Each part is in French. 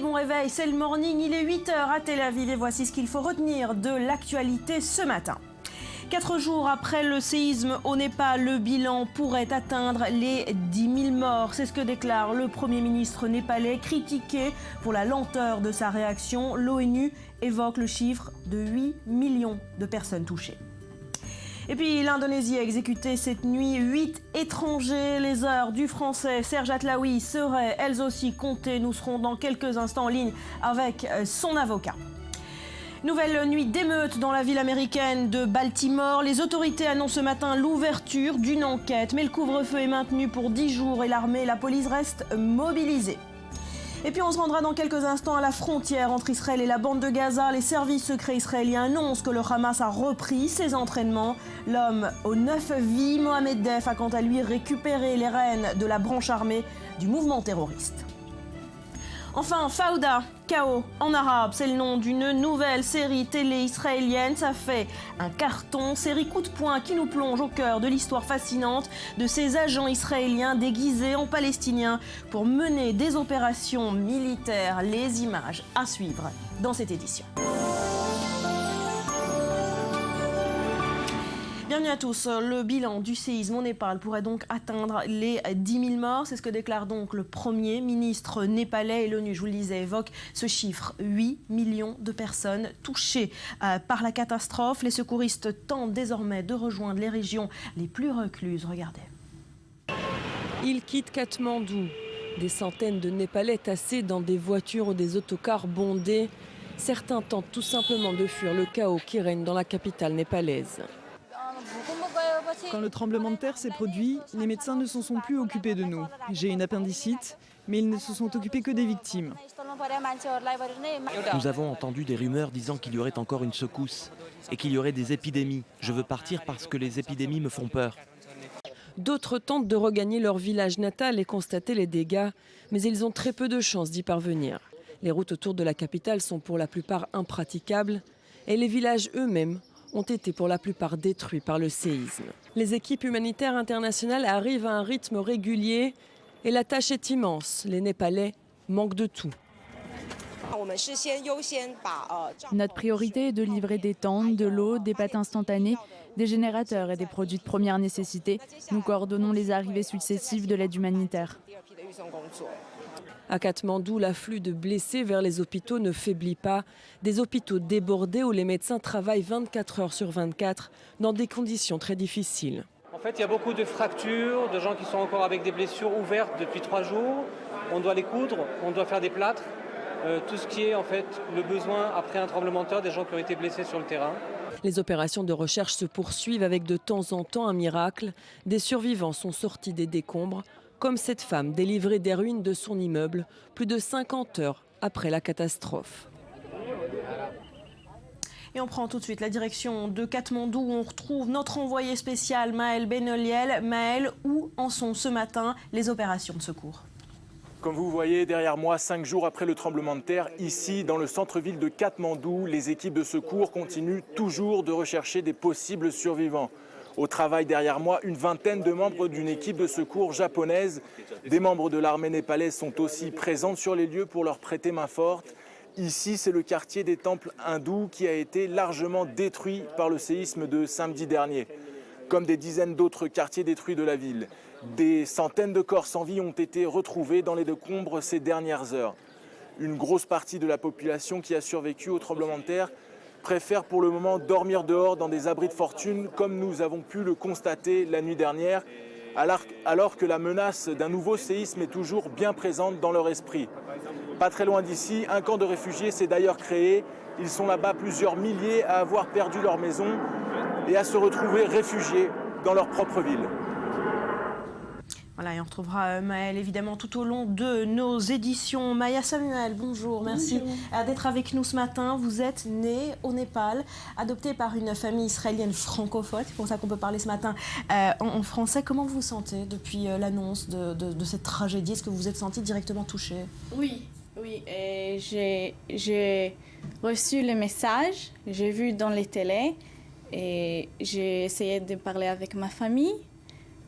bon réveil, c'est le morning, il est 8 h à Tel Aviv et voici ce qu'il faut retenir de l'actualité ce matin. 4 jours après le séisme au Népal, le bilan pourrait atteindre les 10 000 morts. C'est ce que déclare le Premier ministre népalais, critiqué pour la lenteur de sa réaction. L'ONU évoque le chiffre de 8 millions de personnes touchées. Et puis l'Indonésie a exécuté cette nuit 8 étrangers. Les heures du français Serge Atlaoui seraient elles aussi comptées. Nous serons dans quelques instants en ligne avec son avocat. Nouvelle nuit d'émeute dans la ville américaine de Baltimore. Les autorités annoncent ce matin l'ouverture d'une enquête. Mais le couvre-feu est maintenu pour 10 jours et l'armée et la police restent mobilisées. Et puis on se rendra dans quelques instants à la frontière entre Israël et la bande de Gaza. Les services secrets israéliens annoncent que le Hamas a repris ses entraînements. L'homme aux 9 vies, Mohamed Def, a quant à lui récupéré les rênes de la branche armée du mouvement terroriste. Enfin, Fauda, Chaos en arabe, c'est le nom d'une nouvelle série télé israélienne. Ça fait un carton, série coup de poing qui nous plonge au cœur de l'histoire fascinante de ces agents israéliens déguisés en palestiniens pour mener des opérations militaires. Les images à suivre dans cette édition. Bienvenue à tous. Le bilan du séisme au Népal pourrait donc atteindre les 10 000 morts. C'est ce que déclare donc le Premier ministre népalais. Et l'ONU, je vous le disais, évoque ce chiffre. 8 millions de personnes touchées par la catastrophe. Les secouristes tentent désormais de rejoindre les régions les plus recluses. Regardez. Ils quittent Katmandou. Des centaines de Népalais tassés dans des voitures ou des autocars bondés. Certains tentent tout simplement de fuir le chaos qui règne dans la capitale népalaise. Quand le tremblement de terre s'est produit, les médecins ne se sont plus occupés de nous. J'ai une appendicite, mais ils ne se sont occupés que des victimes. Nous avons entendu des rumeurs disant qu'il y aurait encore une secousse et qu'il y aurait des épidémies. Je veux partir parce que les épidémies me font peur. D'autres tentent de regagner leur village natal et constater les dégâts, mais ils ont très peu de chances d'y parvenir. Les routes autour de la capitale sont pour la plupart impraticables et les villages eux-mêmes ont été pour la plupart détruits par le séisme. Les équipes humanitaires internationales arrivent à un rythme régulier et la tâche est immense. Les Népalais manquent de tout. Notre priorité est de livrer des tentes, de l'eau, des pâtes instantanées, des générateurs et des produits de première nécessité. Nous coordonnons les arrivées successives de l'aide humanitaire. À Katmandou, l'afflux de blessés vers les hôpitaux ne faiblit pas. Des hôpitaux débordés où les médecins travaillent 24 heures sur 24 dans des conditions très difficiles. En fait, il y a beaucoup de fractures, de gens qui sont encore avec des blessures ouvertes depuis 3 jours. On doit les coudre, on doit faire des plâtres. Tout ce qui est en fait le besoin après un tremblement de terre, des gens qui ont été blessés sur le terrain. Les opérations de recherche se poursuivent avec de temps en temps un miracle. Des survivants sont sortis des décombres, comme cette femme délivrée des ruines de son immeuble plus de 50 heures après la catastrophe. Et on prend tout de suite la direction de Katmandou où on retrouve notre envoyé spécial Maël Benoliel. Maël, où en sont ce matin les opérations de secours ? Comme vous voyez derrière moi, 5 jours après le tremblement de terre, ici dans le centre-ville de Katmandou, les équipes de secours continuent toujours de rechercher des possibles survivants. Au travail derrière moi, une vingtaine de membres d'une équipe de secours japonaise. Des membres de l'armée népalaise sont aussi présents sur les lieux pour leur prêter main forte. Ici, c'est le quartier des temples hindous qui a été largement détruit par le séisme de samedi dernier, comme des dizaines d'autres quartiers détruits de la ville. Des centaines de corps sans vie ont été retrouvés dans les décombres ces dernières heures. Une grosse partie de la population qui a survécu au tremblement de terre préfère pour le moment dormir dehors dans des abris de fortune, comme nous avons pu le constater la nuit dernière, alors que la menace d'un nouveau séisme est toujours bien présente dans leur esprit. Pas très loin d'ici, un camp de réfugiés s'est d'ailleurs créé. Ils sont là-bas plusieurs milliers à avoir perdu leur maison et à se retrouver réfugiés dans leur propre ville. Voilà, et on retrouvera Maël évidemment tout au long de nos éditions. Maya Samuel, bonjour, merci d'être avec nous ce matin. Vous êtes née au Népal, adoptée par une famille israélienne francophone, c'est pour ça qu'on peut parler ce matin en français. Comment vous vous sentez depuis l'annonce de cette tragédie? Est-ce que vous vous êtes sentie directement touchée? Oui, et j'ai reçu le message, j'ai vu dans les télés et j'ai essayé de parler avec ma famille.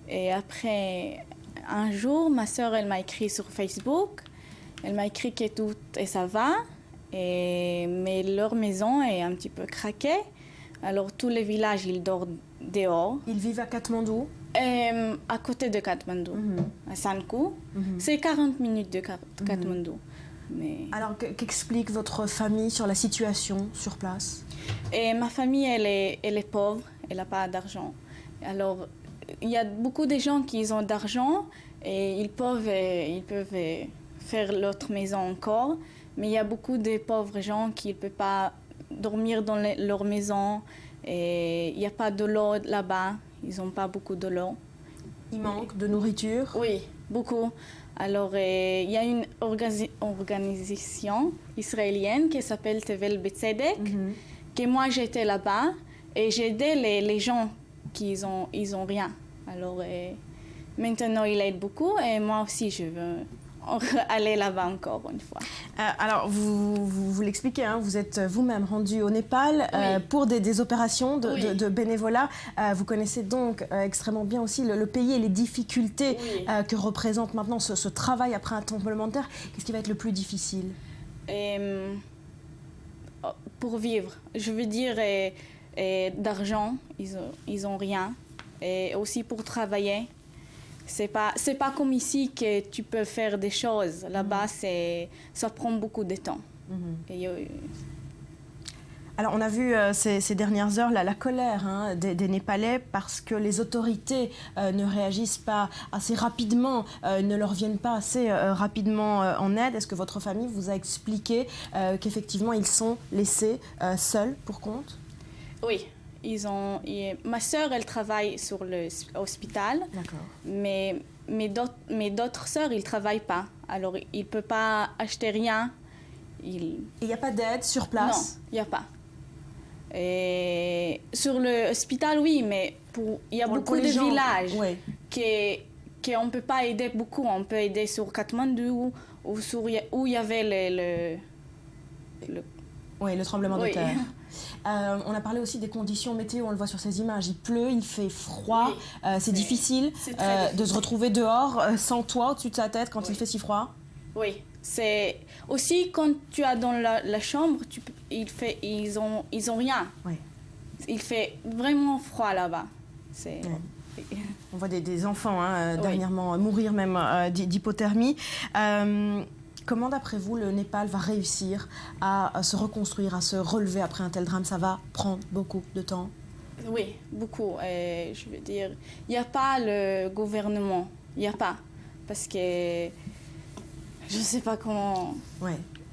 Et après un jour, ma sœur, elle m'a écrit sur Facebook Elle m'a écrit que tout et ça va, mais leur maison est un petit peu craquée. Alors tous les villages, ils dorment dehors. Ils vivent à Katmandou? À côté de Katmandou, à Sankou. C'est 40 minutes de Katmandou. Mais... Alors qu'explique votre famille sur la situation sur place? Ma famille, elle est pauvre, elle n'a pas d'argent. Alors il y a beaucoup de gens qui ont d'argent et ils peuvent faire l'autre maison encore. Mais il y a beaucoup de pauvres gens qui ne peuvent pas dormir dans leur maison. Et il n'y a pas de l'eau là-bas. Ils n'ont pas beaucoup de l'eau. Il manque de nourriture? Oui, beaucoup. Alors, il y a une organisation israélienne qui s'appelle Tevel Betzedek, que moi j'étais là-bas et j'ai aidé les gens qui ils ont rien. Alors, maintenant, il aide beaucoup et moi aussi, je veux aller là-bas encore une fois. Alors, vous l'expliquez, hein, vous êtes vous-même rendu au Népal pour des opérations de bénévolat. Vous connaissez donc extrêmement bien aussi le pays et les difficultés que représente maintenant ce travail après un tremblement de terre. Qu'est-ce qui va être le plus difficile? Pour vivre, je veux dire, d'argent, ils ont rien. Et aussi pour travailler. C'est pas comme ici que tu peux faire des choses. Là-bas, ça prend beaucoup de temps. Alors, on a vu ces dernières heures la colère des Népalais parce que les autorités ne réagissent pas assez rapidement, ne leur viennent pas assez rapidement en aide. Est-ce que votre famille vous a expliqué qu'effectivement, ils sont laissés seuls pour compte? Oui. Ma sœur, elle travaille sur l'hôpital, mais d'autres sœurs, ils ne travaillent pas. Alors, ils ne peuvent pas acheter rien. Il n'y a pas d'aide sur place? Non, il n'y a pas. Et sur l'hôpital, oui, mais il y a beaucoup de villages qu'on ne peut pas aider beaucoup. On peut aider sur Katmandou où il y avait le tremblement de terre. On a parlé aussi des conditions météo, on le voit sur ces images. Il pleut, il fait froid, c'est difficile de se retrouver dehors sans toit au-dessus de sa tête quand il fait si froid. Oui, c'est aussi quand tu es dans la chambre, ils ont rien. Il fait vraiment froid là-bas. On voit des enfants dernièrement mourir même d'hypothermie. Comment, d'après vous, le Népal va réussir à se reconstruire, à se relever après un tel drame? Ça va prendre beaucoup de temps? Oui, beaucoup. Et je veux dire, il n'y a pas le gouvernement. Il n'y a pas. Parce que je ne sais pas comment...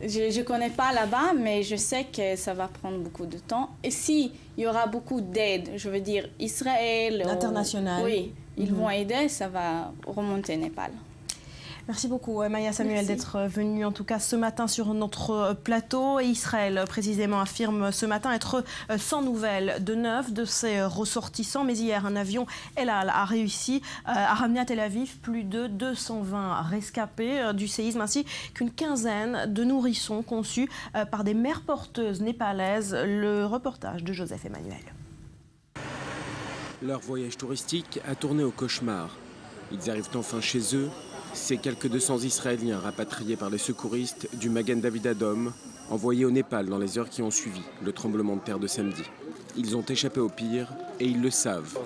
Je ne connais pas là-bas, mais je sais que ça va prendre beaucoup de temps. Et s'il y aura beaucoup d'aide, je veux dire, Israël... L'international. Oui, ils vont aider, ça va remonter Népal. Merci beaucoup, Maya Samuel, d'être venue en tout cas ce matin sur notre plateau. Et Israël, précisément, affirme ce matin être sans nouvelles de 9 de ses ressortissants. Mais hier, un avion El Al a réussi à ramener à Tel Aviv plus de 220 rescapés du séisme, ainsi qu'une quinzaine de nourrissons conçus par des mères porteuses népalaises. Le reportage de Joseph Emmanuel. Leur voyage touristique a tourné au cauchemar. Ils arrivent enfin chez eux. Ces quelques 200 Israéliens rapatriés par les secouristes du Magen David Adom, envoyés au Népal dans les heures qui ont suivi le tremblement de terre de samedi. Ils ont échappé au pire et ils le savent.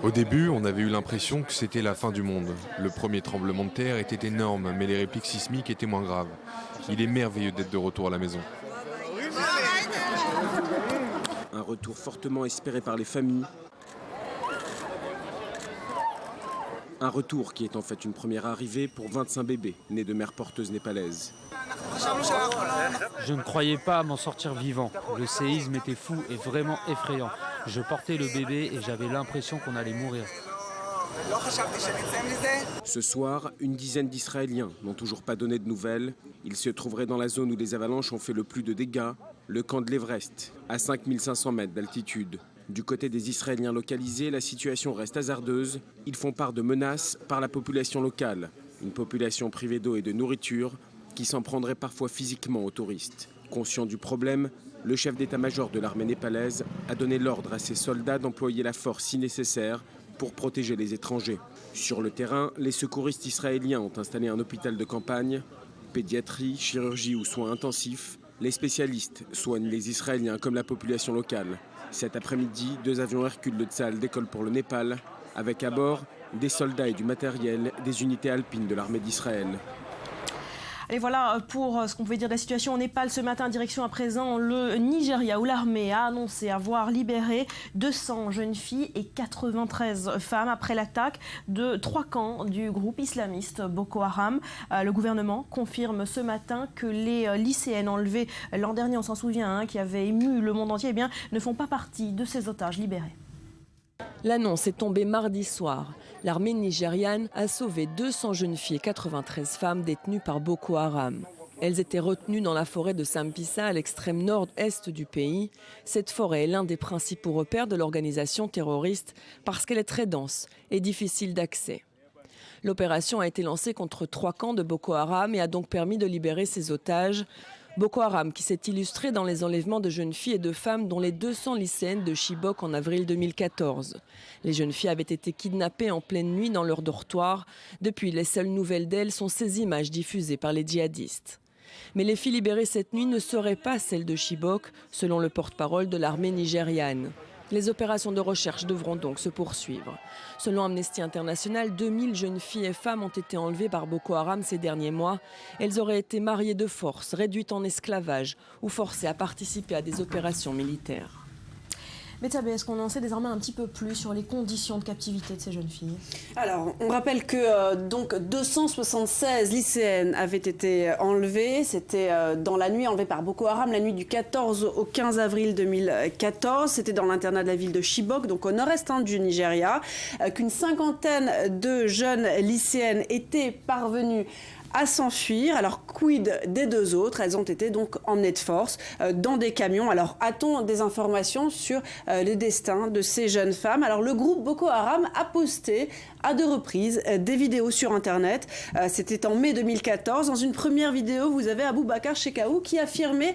Au début, on avait eu l'impression que c'était la fin du monde. Le premier tremblement de terre était énorme, mais les répliques sismiques étaient moins graves. Il est merveilleux d'être de retour à la maison. Un retour fortement espéré par les familles. Un retour qui est en fait une première arrivée pour 25 bébés nés de mères porteuses népalaises. Je ne croyais pas m'en sortir vivant. Le séisme était fou et vraiment effrayant. Je portais le bébé et j'avais l'impression qu'on allait mourir. Ce soir, une dizaine d'Israéliens n'ont toujours pas donné de nouvelles. Ils se trouveraient dans la zone où les avalanches ont fait le plus de dégâts, le camp de l'Everest, à 5500 mètres d'altitude. Du côté des Israéliens localisés, la situation reste hasardeuse. Ils font part de menaces par la population locale, une population privée d'eau et de nourriture qui s'en prendrait parfois physiquement aux touristes. Conscient du problème, le chef d'état-major de l'armée népalaise a donné l'ordre à ses soldats d'employer la force si nécessaire pour protéger les étrangers. Sur le terrain, les secouristes israéliens ont installé un hôpital de campagne. Pédiatrie, chirurgie ou soins intensifs, les spécialistes soignent les Israéliens comme la population locale. Cet après-midi, 2 avions Hercule de Tsahal décollent pour le Népal, avec à bord des soldats et du matériel des unités alpines de l'armée d'Israël. Et voilà pour ce qu'on pouvait dire de la situation au Népal ce matin. Direction à présent le Nigeria où l'armée a annoncé avoir libéré 200 jeunes filles et 93 femmes après l'attaque de 3 camps du groupe islamiste Boko Haram. Le gouvernement confirme ce matin que les lycéennes enlevées l'an dernier, on s'en souvient, qui avaient ému le monde entier, eh bien, ne font pas partie de ces otages libérés. L'annonce est tombée mardi soir. L'armée nigériane a sauvé 200 jeunes filles et 93 femmes détenues par Boko Haram. Elles étaient retenues dans la forêt de Sambisa à l'extrême nord-est du pays. Cette forêt est l'un des principaux repères de l'organisation terroriste parce qu'elle est très dense et difficile d'accès. L'opération a été lancée contre 3 camps de Boko Haram et a donc permis de libérer ces otages. Boko Haram qui s'est illustré dans les enlèvements de jeunes filles et de femmes dont les 200 lycéennes de Chibok en avril 2014. Les jeunes filles avaient été kidnappées en pleine nuit dans leur dortoir. Depuis, les seules nouvelles d'elles sont ces images diffusées par les djihadistes. Mais les filles libérées cette nuit ne seraient pas celles de Chibok, selon le porte-parole de l'armée nigériane. Les opérations de recherche devront donc se poursuivre. Selon Amnesty International, 2000 jeunes filles et femmes ont été enlevées par Boko Haram ces derniers mois. Elles auraient été mariées de force, réduites en esclavage ou forcées à participer à des opérations militaires. Betsabé, est-ce qu'on en sait désormais un petit peu plus sur les conditions de captivité de ces jeunes filles? Alors, on rappelle que donc 276 lycéennes avaient été enlevées. C'était dans la nuit enlevée par Boko Haram, la nuit du 14 au 15 avril 2014. C'était dans l'internat de la ville de Chibok, donc au nord-est du Nigeria, qu'une cinquantaine de jeunes lycéennes étaient parvenues à s'enfuir. Alors, quid des 2 autres? Elles ont été donc emmenées de force dans des camions. Alors, a-t-on des informations sur le destin de ces jeunes femmes? Alors, le groupe Boko Haram a posté à 2 reprises des vidéos sur Internet. C'était en mai 2014. Dans une première vidéo, vous avez Aboubacar Shekau qui affirmait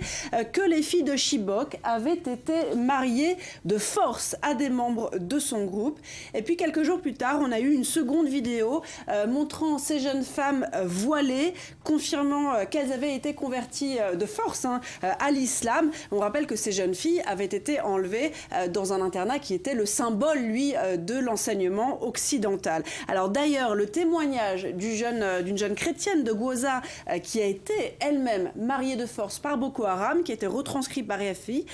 que les filles de Chibok avaient été mariées de force à des membres de son groupe. Et puis, quelques jours plus tard, on a eu une seconde vidéo montrant ces jeunes femmes voilées, confirmant qu'elles avaient été converties de force à l'islam. On rappelle que ces jeunes filles avaient été enlevées dans un internat qui était le symbole, lui, de l'enseignement occidental. Alors d'ailleurs, le témoignage d'une jeune chrétienne de Gwoza qui a été elle-même mariée de force par Boko Haram, qui a été retranscrit par RFI,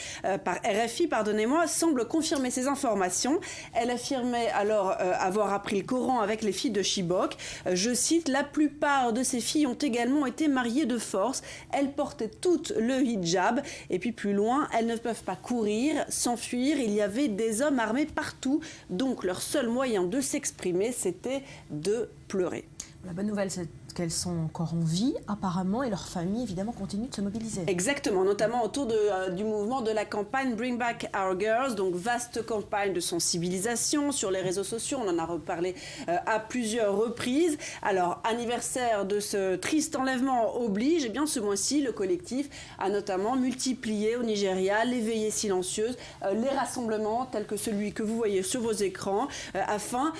semble confirmer ces informations. Elle affirmait alors avoir appris le Coran avec les filles de Chibok. Je cite, « La plupart de ces filles ont également été mariées de force. Elles portaient toutes le hijab. Et puis plus loin, elles ne peuvent pas courir, s'enfuir. Il y avait des hommes armés partout. Donc leur seul moyen de s'exprimer, c'était de pleurer. » La bonne nouvelle, c'est qu'elles sont encore en vie, apparemment, et leurs familles, évidemment, continuent de se mobiliser. Exactement, notamment autour du mouvement de la campagne Bring Back Our Girls, donc vaste campagne de sensibilisation sur les réseaux sociaux, on en a reparlé à plusieurs reprises. Alors, anniversaire de ce triste enlèvement oblige, eh bien, ce mois-ci, le collectif a notamment multiplié au Nigeria les veillées silencieuses, les rassemblements tels que celui que vous voyez sur vos écrans, afin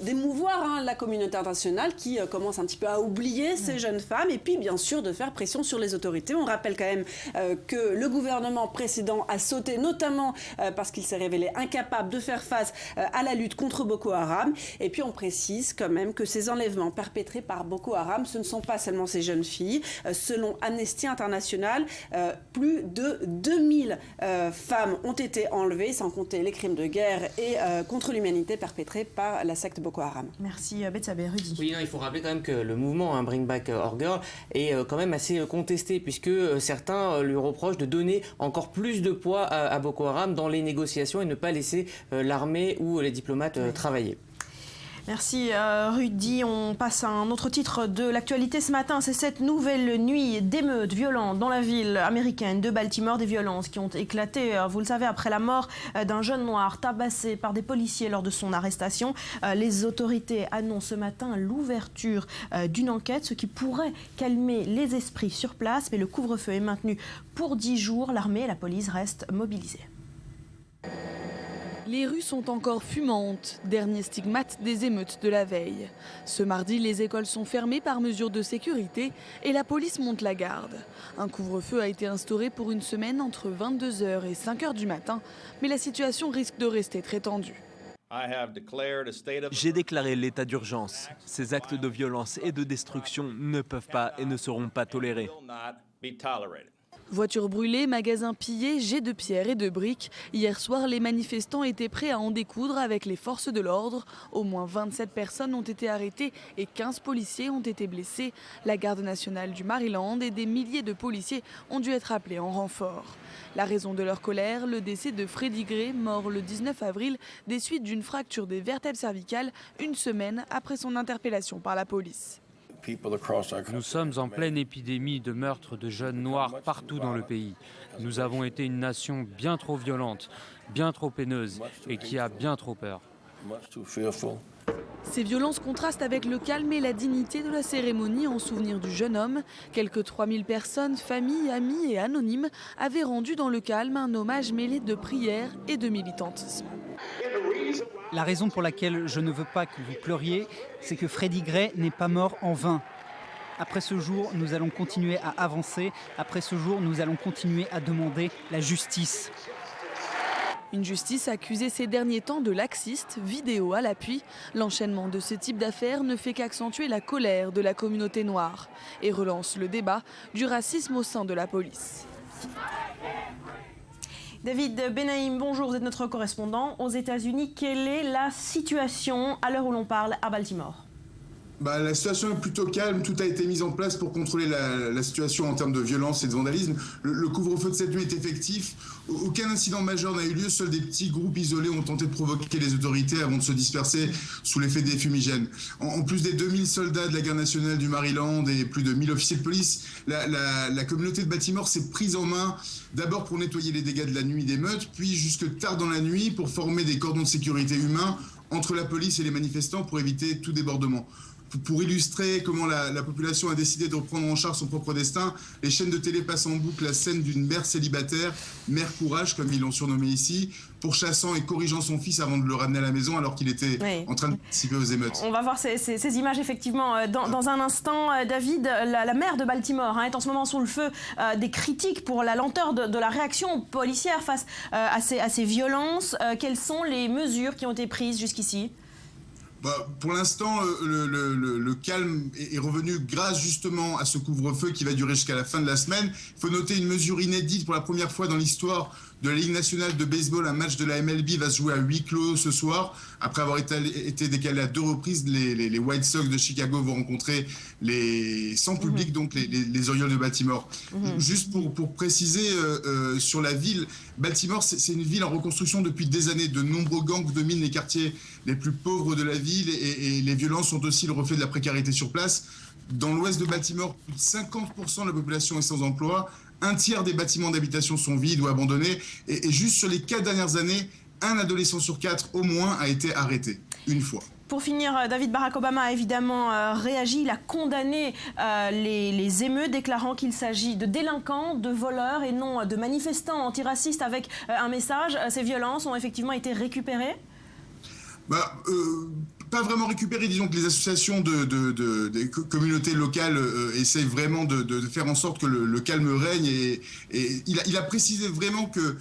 d'émouvoir la communauté internationale qui commence un petit peu à oublier ces jeunes femmes et puis bien sûr de faire pression sur les autorités. On rappelle quand même que le gouvernement précédent a sauté notamment parce qu'il s'est révélé incapable de faire face à la lutte contre Boko Haram. Et puis on précise quand même que ces enlèvements perpétrés par Boko Haram, ce ne sont pas seulement ces jeunes filles. Selon Amnesty International, plus de 2000 femmes ont été enlevées, sans compter les crimes de guerre et contre l'humanité perpétrés par la secte Boko Haram. Merci Betsabé. Rudy. Oui, il faut rappeler quand même que le mouvement Bring Back Our Girl est quand même assez contesté puisque certains lui reprochent de donner encore plus de poids à Boko Haram dans les négociations et ne pas laisser l'armée ou les diplomates travailler. Merci Rudy. On passe à un autre titre de l'actualité ce matin. C'est cette nouvelle nuit d'émeutes violentes dans la ville américaine de Baltimore. Des violences qui ont éclaté, vous le savez, après la mort d'un jeune noir tabassé par des policiers lors de son arrestation. Les autorités annoncent ce matin l'ouverture d'une enquête, ce qui pourrait calmer les esprits sur place. Mais le couvre-feu est maintenu pour 10 jours. L'armée et la police restent mobilisées. Les rues sont encore fumantes, dernier stigmate des émeutes de la veille. Ce mardi, les écoles sont fermées par mesure de sécurité et la police monte la garde. Un couvre-feu a été instauré pour une semaine entre 22h et 5h du matin, mais la situation risque de rester très tendue. J'ai déclaré l'état d'urgence. Ces actes de violence et de destruction ne peuvent pas et ne seront pas tolérés. Voitures brûlées, magasins pillés, jets de pierres et de briques. Hier soir, les manifestants étaient prêts à en découdre avec les forces de l'ordre. Au moins 27 personnes ont été arrêtées et 15 policiers ont été blessés. La garde nationale du Maryland et des milliers de policiers ont dû être appelés en renfort. La raison de leur colère, le décès de Freddie Gray, mort le 19 avril des suites d'une fracture des vertèbres cervicales, une semaine après son interpellation par la police. Nous sommes en pleine épidémie de meurtres de jeunes noirs partout dans le pays. Nous avons été une nation bien trop violente, bien trop peineuse et qui a bien trop peur. Ces violences contrastent avec le calme et la dignité de la cérémonie en souvenir du jeune homme. Quelques 3000 personnes, familles, amis et anonymes avaient rendu dans le calme un hommage mêlé de prières et de militantisme. La raison pour laquelle je ne veux pas que vous pleuriez, c'est que Freddie Gray n'est pas mort en vain. Après ce jour, nous allons continuer à avancer. Après ce jour, nous allons continuer à demander la justice. Une justice accusée ces derniers temps de laxiste, vidéo à l'appui. L'enchaînement de ce type d'affaires ne fait qu'accentuer la colère de la communauté noire et relance le débat du racisme au sein de la police. David Benaïm, bonjour, vous êtes notre correspondant aux États-Unis. Quelle est la situation à l'heure où l'on parle à Baltimore ? La situation est plutôt calme, tout a été mis en place pour contrôler la situation en termes de violence et de vandalisme. Le couvre-feu de cette nuit est effectif, aucun incident majeur n'a eu lieu, seuls des petits groupes isolés ont tenté de provoquer les autorités avant de se disperser sous l'effet des fumigènes. En plus des 2000 soldats de la garde nationale du Maryland et plus de 1000 officiers de police, la communauté de Baltimore s'est prise en main d'abord pour nettoyer les dégâts de la nuit d'émeutes, puis jusque tard dans la nuit pour former des cordons de sécurité humains entre la police et les manifestants pour éviter tout débordement. Pour illustrer comment la population a décidé de reprendre en charge son propre destin, les chaînes de télé passent en boucle la scène d'une mère célibataire, Mère Courage, comme ils l'ont surnommé ici, pourchassant et corrigeant son fils avant de le ramener à la maison alors qu'il était en train de participer aux émeutes. On va voir ces images effectivement dans un instant. David, la maire de Baltimore est en ce moment sous le feu des critiques pour la lenteur de la réaction policière face à ces violences. Quelles sont les mesures qui ont été prises jusqu'ici ? Pour l'instant, le calme est revenu grâce justement à ce couvre-feu qui va durer jusqu'à la fin de la semaine. Il faut noter une mesure inédite pour la première fois dans l'histoire de la Ligue nationale de baseball. Un match de la MLB va se jouer à huis clos ce soir. Après avoir été décalé à 2 reprises, les White Sox de Chicago vont rencontrer sans public, donc les Orioles de Baltimore. Juste pour préciser sur la ville, Baltimore, c'est une ville en reconstruction depuis des années. De nombreux gangs dominent les quartiers les plus pauvres de la ville et les violences sont aussi le reflet de la précarité sur place. Dans l'ouest de Baltimore, plus de 50% de la population est sans emploi. Un tiers des bâtiments d'habitation sont vides ou abandonnés. Et juste sur les 4 dernières années, un adolescent sur 4 au moins a été arrêté, une fois. Pour finir, Barack Obama a évidemment réagi. Il a condamné les émeutes, déclarant qu'il s'agit de délinquants, de voleurs et non de manifestants antiracistes avec un message. Ces violences ont effectivement été récupérées ? Pas vraiment récupéré, disons que les associations des communautés locales essayent vraiment de faire en sorte que le calme règne et il a précisé vraiment que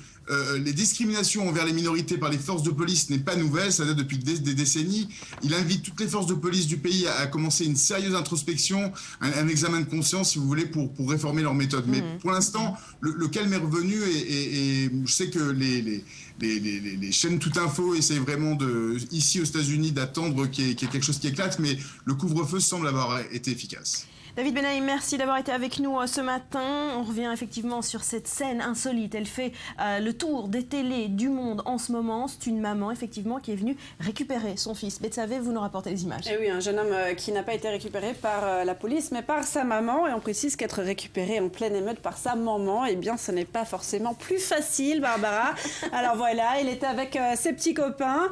les discriminations envers les minorités par les forces de police n'est pas nouvelle, ça date depuis des décennies. Il invite toutes les forces de police du pays à commencer une sérieuse introspection, un examen de conscience, si vous voulez, pour réformer leurs méthodes. Mais pour l'instant, le calme est revenu et je sais que les chaînes Tout Info essayent vraiment ici aux États-Unis d'attendre qu'il y ait quelque chose qui éclate, mais le couvre-feu semble avoir été efficace. David Benaïm, merci d'avoir été avec nous ce matin. On revient effectivement sur cette scène insolite. Elle fait le tour des télés du monde en ce moment. C'est une maman effectivement qui est venue récupérer son fils. Betsavé, vous nous rapportez les images. Et oui, un jeune homme qui n'a pas été récupéré par la police, mais par sa maman. Et on précise qu'être récupéré en pleine émeute par sa maman, eh bien, ce n'est pas forcément plus facile, Barbara. Alors voilà, il était avec ses petits copains,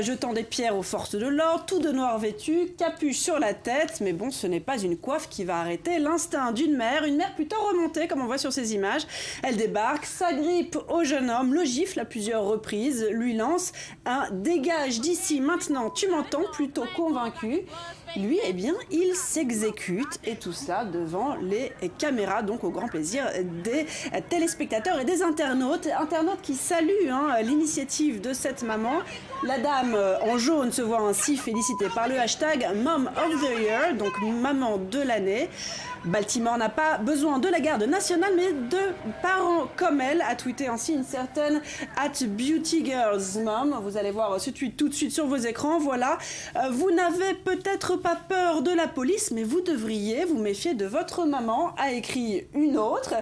jetant des pierres aux forces de l'ordre, tout de noir vêtu, capuche sur la tête. Mais bon, ce n'est pas une coiffe qui qui va arrêter l'instinct d'une mère, une mère plutôt remontée comme on voit sur ces images. Elle débarque, s'agrippe au jeune homme, le gifle à plusieurs reprises, lui lance un « dégage d'ici maintenant, tu m'entends » plutôt convaincu. Lui, eh bien, il s'exécute et tout ça devant les caméras, donc au grand plaisir des téléspectateurs et des internautes. Internautes qui saluent l'initiative de cette maman. La dame en jaune se voit ainsi félicitée par le hashtag Mom of the Year, donc maman de l'année. Baltimore n'a pas besoin de la garde nationale, mais de parents comme elle, a tweeté ainsi une certaine @BeautyGirlsMom. Vous allez voir ce tweet tout de suite sur vos écrans. Voilà, vous n'avez peut-être pas peur de la police, mais vous devriez vous méfier de votre maman, a écrit une autre.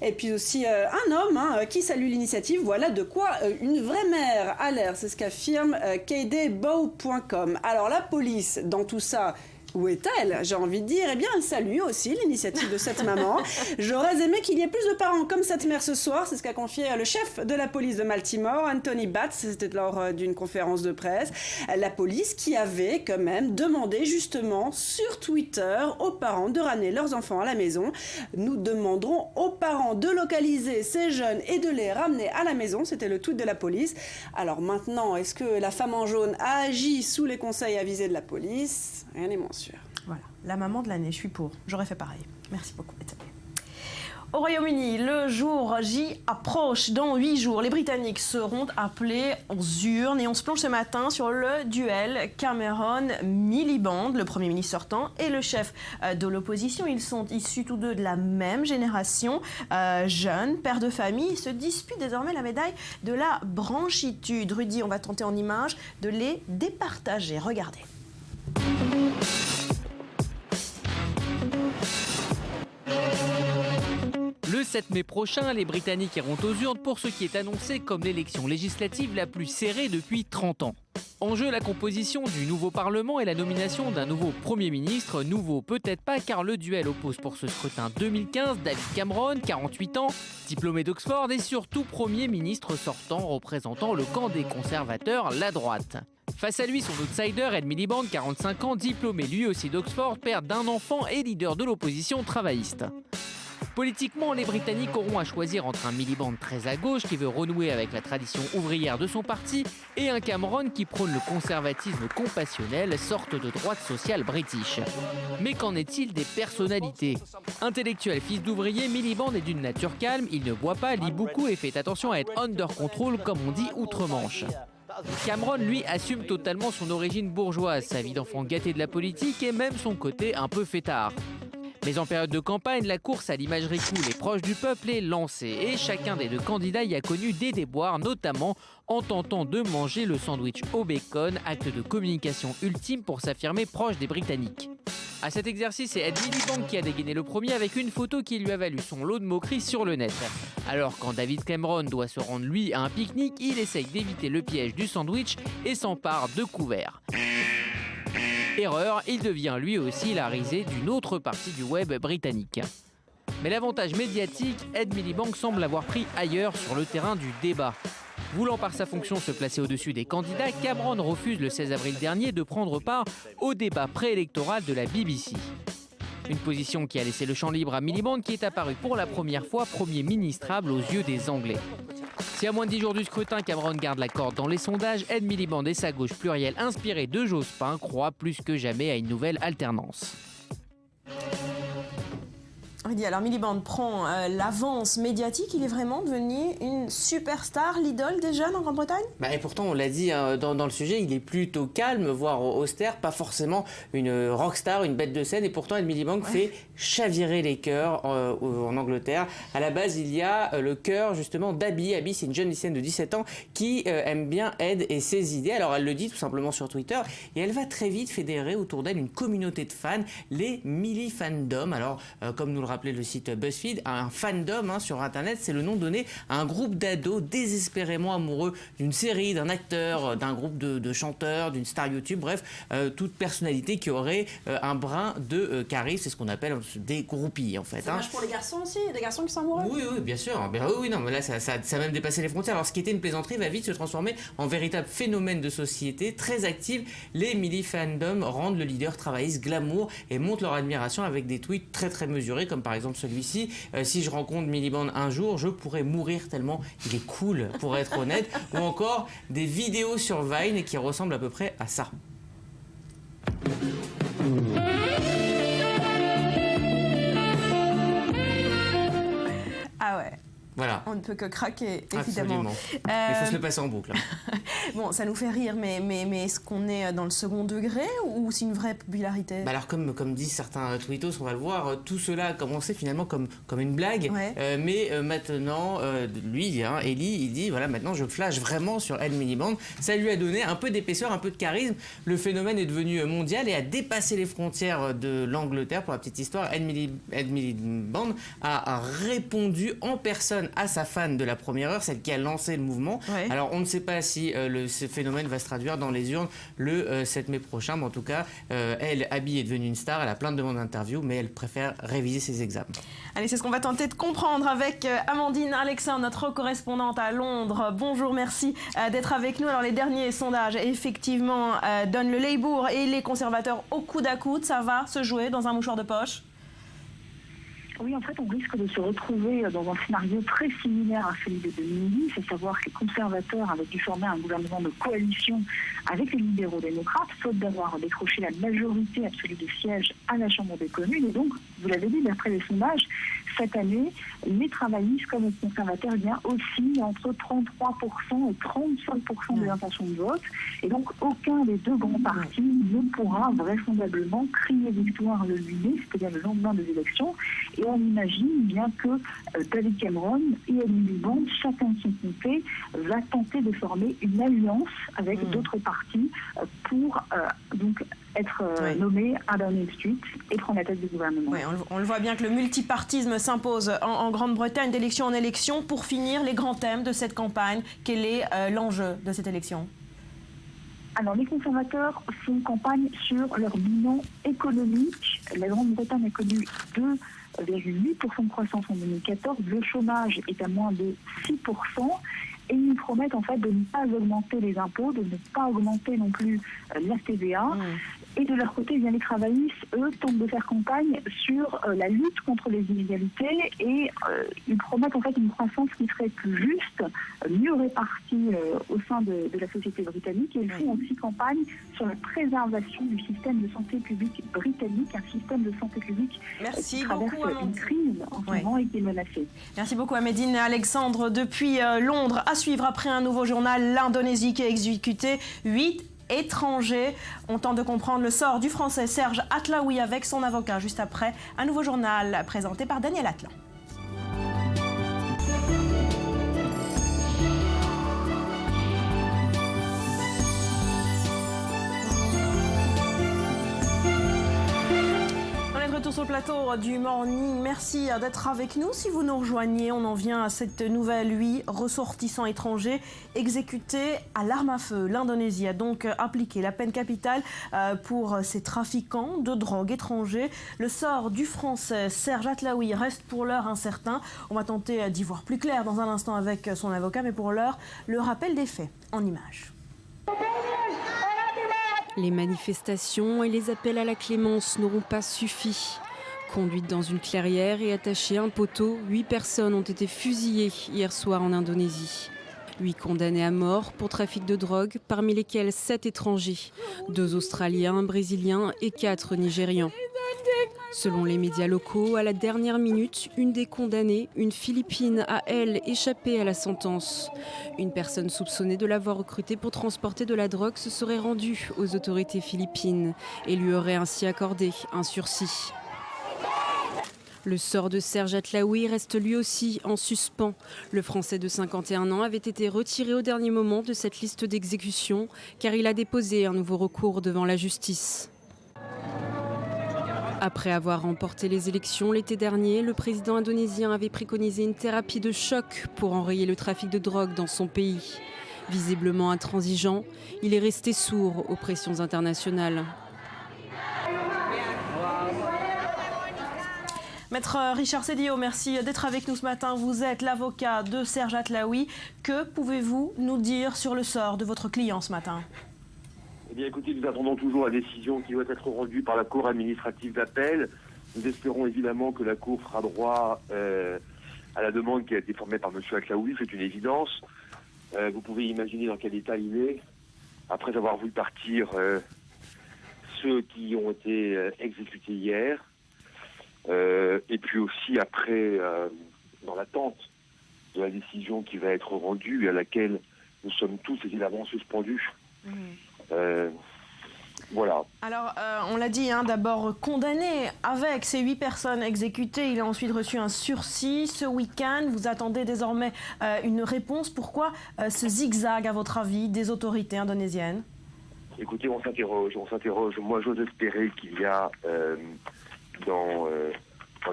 Et puis aussi un homme qui salue l'initiative. Voilà de quoi une vraie mère a l'air, c'est ce qu'affirme KDBow.com. Alors la police, dans tout ça, où est-elle? J'ai envie de dire, eh bien, elle salue aussi l'initiative de cette maman. J'aurais aimé qu'il y ait plus de parents comme cette mère ce soir. C'est ce qu'a confié le chef de la police de Baltimore, Anthony Batts. C'était lors d'une conférence de presse. La police qui avait quand même demandé justement sur Twitter aux parents de ramener leurs enfants à la maison. Nous demanderons aux parents de localiser ces jeunes et de les ramener à la maison. C'était le tweet de la police. Alors maintenant, est-ce que la femme en jaune a agi sous les conseils avisés de la police? Rien n'est moins sûr. Voilà, la maman de l'année, je suis pour. J'aurais fait pareil. Merci beaucoup. Au Royaume-Uni, le jour J approche. Dans 8 jours, les Britanniques seront appelés aux urnes et on se plonge ce matin sur le duel Cameron-Miliband, le Premier ministre sortant et le chef de l'opposition. Ils sont issus tous deux de la même génération, jeunes, pères de famille. Ils se disputent désormais la médaille de la branchitude. Rudy, on va tenter en images de les départager. Regardez. Le 7 mai prochain, les Britanniques iront aux urnes pour ce qui est annoncé comme l'élection législative la plus serrée depuis 30 ans. En jeu, la composition du nouveau Parlement et la nomination d'un nouveau Premier ministre. Nouveau peut-être pas, car le duel oppose pour ce scrutin 2015 David Cameron, 48 ans, diplômé d'Oxford et surtout Premier ministre sortant représentant le camp des conservateurs, la droite. Face à lui, son outsider, Ed Miliband, 45 ans, diplômé lui aussi d'Oxford, père d'un enfant et leader de l'opposition travailliste. Politiquement, les Britanniques auront à choisir entre un Miliband très à gauche qui veut renouer avec la tradition ouvrière de son parti et un Cameron qui prône le conservatisme compassionnel, sorte de droite sociale british. Mais qu'en est-il des personnalités? Intellectuel, fils d'ouvrier, Miliband est d'une nature calme, il ne boit pas, lit beaucoup et fait attention à être under control comme on dit outre-Manche. Cameron, lui, assume totalement son origine bourgeoise, sa vie d'enfant gâté de la politique et même son côté un peu fêtard. Mais en période de campagne, la course à l'imagerie cool et proche du peuple est lancée et chacun des deux candidats y a connu des déboires, notamment en tentant de manger le sandwich au bacon, acte de communication ultime pour s'affirmer proche des Britanniques. À cet exercice, c'est Ed Miliband qui a dégainé le premier avec une photo qui lui a valu son lot de moqueries sur le net. Alors quand David Cameron doit se rendre lui à un pique-nique, il essaye d'éviter le piège du sandwich et s'empare de couverts. Erreur, il devient lui aussi la risée d'une autre partie du web britannique. Mais l'avantage médiatique, Ed Miliband semble avoir pris ailleurs sur le terrain du débat. Voulant par sa fonction se placer au-dessus des candidats, Cameron refuse le 16 avril dernier de prendre part au débat préélectoral de la BBC. Une position qui a laissé le champ libre à Miliband qui est apparu pour la première fois Premier ministrable aux yeux des Anglais. Si à moins de 10 jours du scrutin, Cameron garde la corde dans les sondages, Ed Miliband et sa gauche plurielle inspirée de Jospin croient plus que jamais à une nouvelle alternance. Alors Miliband prend l'avance médiatique, il est vraiment devenu une superstar, l'idole des jeunes en Grande-Bretagne? Et pourtant, on l'a dit dans le sujet, il est plutôt calme, voire austère, pas forcément une rockstar, une bête de scène, et pourtant Ed Miliband fait chavirer les cœurs en Angleterre. À la base, il y a le cœur justement d'Abby. Abby, c'est une jeune lycéenne de 17 ans qui aime bien Ed et ses idées. Alors elle le dit tout simplement sur Twitter, et elle va très vite fédérer autour d'elle une communauté de fans, les Milli-fandoms. Alors comme nous le rappelé le site BuzzFeed, un fandom sur Internet, c'est le nom donné à un groupe d'ados désespérément amoureux d'une série, d'un acteur, d'un groupe de chanteurs, d'une star YouTube, bref, toute personnalité qui aurait un brin de charisme, c'est ce qu'on appelle des groupies en fait. Ça marche pour les garçons aussi, des garçons qui sont amoureux? Oui, bien sûr. Oui, non, mais là, ça a même dépassé les frontières. Alors, ce qui était une plaisanterie va vite se transformer en véritable phénomène de société très active. Les milli-fandoms rendent le leader travailliste glamour et montrent leur admiration avec des tweets très très mesurés, comme par exemple celui-ci. Si je rencontre Miliband un jour, je pourrais mourir tellement il est cool, pour être honnête. Ou encore des vidéos sur Vine qui ressemblent à peu près à ça. Ah ouais. Voilà. On ne peut que craquer, évidemment. Absolument. Il faut se le passer en boucle. Bon, ça nous fait rire, mais est-ce qu'on est dans le second degré ou c'est une vraie popularité? Alors, comme disent certains tweetos, on va le voir, tout cela a commencé finalement comme une blague. Ouais. Mais maintenant, lui, Ellie, il dit, voilà, maintenant je flash vraiment sur Ed Miliband. Ça lui a donné un peu d'épaisseur, un peu de charisme. Le phénomène est devenu mondial et a dépassé les frontières de l'Angleterre. Pour la petite histoire, Ed Miliband a répondu en personne à sa fan de la première heure, celle qui a lancé le mouvement. Ouais. Alors on ne sait pas si ce phénomène va se traduire dans les urnes le 7 mai prochain, mais en tout cas, elle, Abby, est devenue une star, elle a plein de demandes d'interview, mais elle préfère réviser ses examens. Allez, c'est ce qu'on va tenter de comprendre avec Amandine Alexandre, notre correspondante à Londres. Bonjour, merci d'être avec nous. Alors les derniers sondages, effectivement, donnent le Labour et les conservateurs au coude à coude. Ça va se jouer dans un mouchoir de poche? Oui, en fait, on risque de se retrouver dans un scénario très similaire à celui de 2010, c'est savoir que les conservateurs avaient dû former un gouvernement de coalition avec les libéraux démocrates, faute d'avoir décroché la majorité absolue de sièges à la Chambre des communes. Et donc, vous l'avez dit, d'après les sondages, cette année, les travaillistes comme les conservateurs, aussi entre 33% et 35% des intentions de vote. Et donc, aucun des deux grands partis ne pourra vraisemblablement crier victoire le 8 mai, c'est-à-dire le lendemain des élections. Et on imagine bien que David Cameron et Ed Miliband, chacun de son côté, va tenter de former une alliance avec d'autres partis pour donc être nommé à Downing Street et prendre la tête du gouvernement. Oui, on le voit bien que le multipartisme s'impose en Grande-Bretagne d'élection en élection. Pour finir, les grands thèmes de cette campagne, quel est l'enjeu de cette élection? Alors, les conservateurs font campagne sur leur bilan économique. La Grande-Bretagne a connu 2,8% de croissance en 2014. Le chômage est à moins de 6%. Et ils promettent en fait de ne pas augmenter les impôts, de ne pas augmenter non plus la TVA. Et de leur côté, les travaillistes, eux, tentent de faire campagne sur la lutte contre les inégalités et ils promettent en fait une croissance qui serait plus juste, mieux répartie au sein de la société britannique. Et ils font aussi campagne sur la préservation du système de santé publique britannique, un système de santé publique qui traverse une crise en ce moment et qui est menacé. Merci beaucoup Amandine Alexandre depuis Londres. À suivre après un nouveau journal, l'Indonésie qui a exécuté 8 étrangers. On tente de comprendre le sort du Français Serge Atlaoui avec son avocat juste après un nouveau journal présenté par Daniel Atlan. Sur le plateau du Morning, merci d'être avec nous. Si vous nous rejoignez, on en vient à cette nouvelle 8 ressortissants étrangers exécutés à l'arme à feu. L'Indonésie a donc appliqué la peine capitale pour ces trafiquants de drogue étrangers. Le sort du Français Serge Atlaoui reste pour l'heure incertain. On va tenter d'y voir plus clair dans un instant avec son avocat, mais pour l'heure, le rappel des faits en images. Les manifestations et les appels à la clémence n'auront pas suffi. Conduites dans une clairière et attachées à un poteau, 8 personnes ont été fusillées hier soir en Indonésie. 8 condamnés à mort pour trafic de drogue, parmi lesquels 7 étrangers, 2 Australiens, 1 Brésilien et 4 Nigérians. Selon les médias locaux, à la dernière minute, une des condamnées, une Philippine, a, elle, échappé à la sentence. Une personne soupçonnée de l'avoir recrutée pour transporter de la drogue se serait rendue aux autorités philippines et lui aurait ainsi accordé un sursis. Le sort de Serge Atlaoui reste lui aussi en suspens. Le Français de 51 ans avait été retiré au dernier moment de cette liste d'exécution car il a déposé un nouveau recours devant la justice. Après avoir remporté les élections l'été dernier, le président indonésien avait préconisé une thérapie de choc pour enrayer le trafic de drogue dans son pays. Visiblement intransigeant, il est resté sourd aux pressions internationales. Maître Richard Sedillo, merci d'être avec nous ce matin. Vous êtes l'avocat de Serge Atlaoui. Que pouvez-vous nous dire sur le sort de votre client ce matin ? Eh bien, écoutez, nous attendons toujours la décision qui doit être rendue par la Cour administrative d'appel. Nous espérons évidemment que la Cour fera droit à la demande qui a été formée par M. Atlaoui, c'est une évidence. Vous pouvez imaginer dans quel état il est, après avoir vu partir ceux qui ont été exécutés hier, et puis aussi après, dans l'attente de la décision qui va être rendue et à laquelle nous sommes tous évidemment suspendus. Voilà. Alors, on l'a dit, d'abord condamné avec ces 8 personnes exécutées. Il a ensuite reçu un sursis ce week-end. Vous attendez désormais une réponse. Pourquoi ce zigzag, à votre avis, des autorités indonésiennes ? Écoutez, on s'interroge. Moi, j'ose espérer qu'il y a dans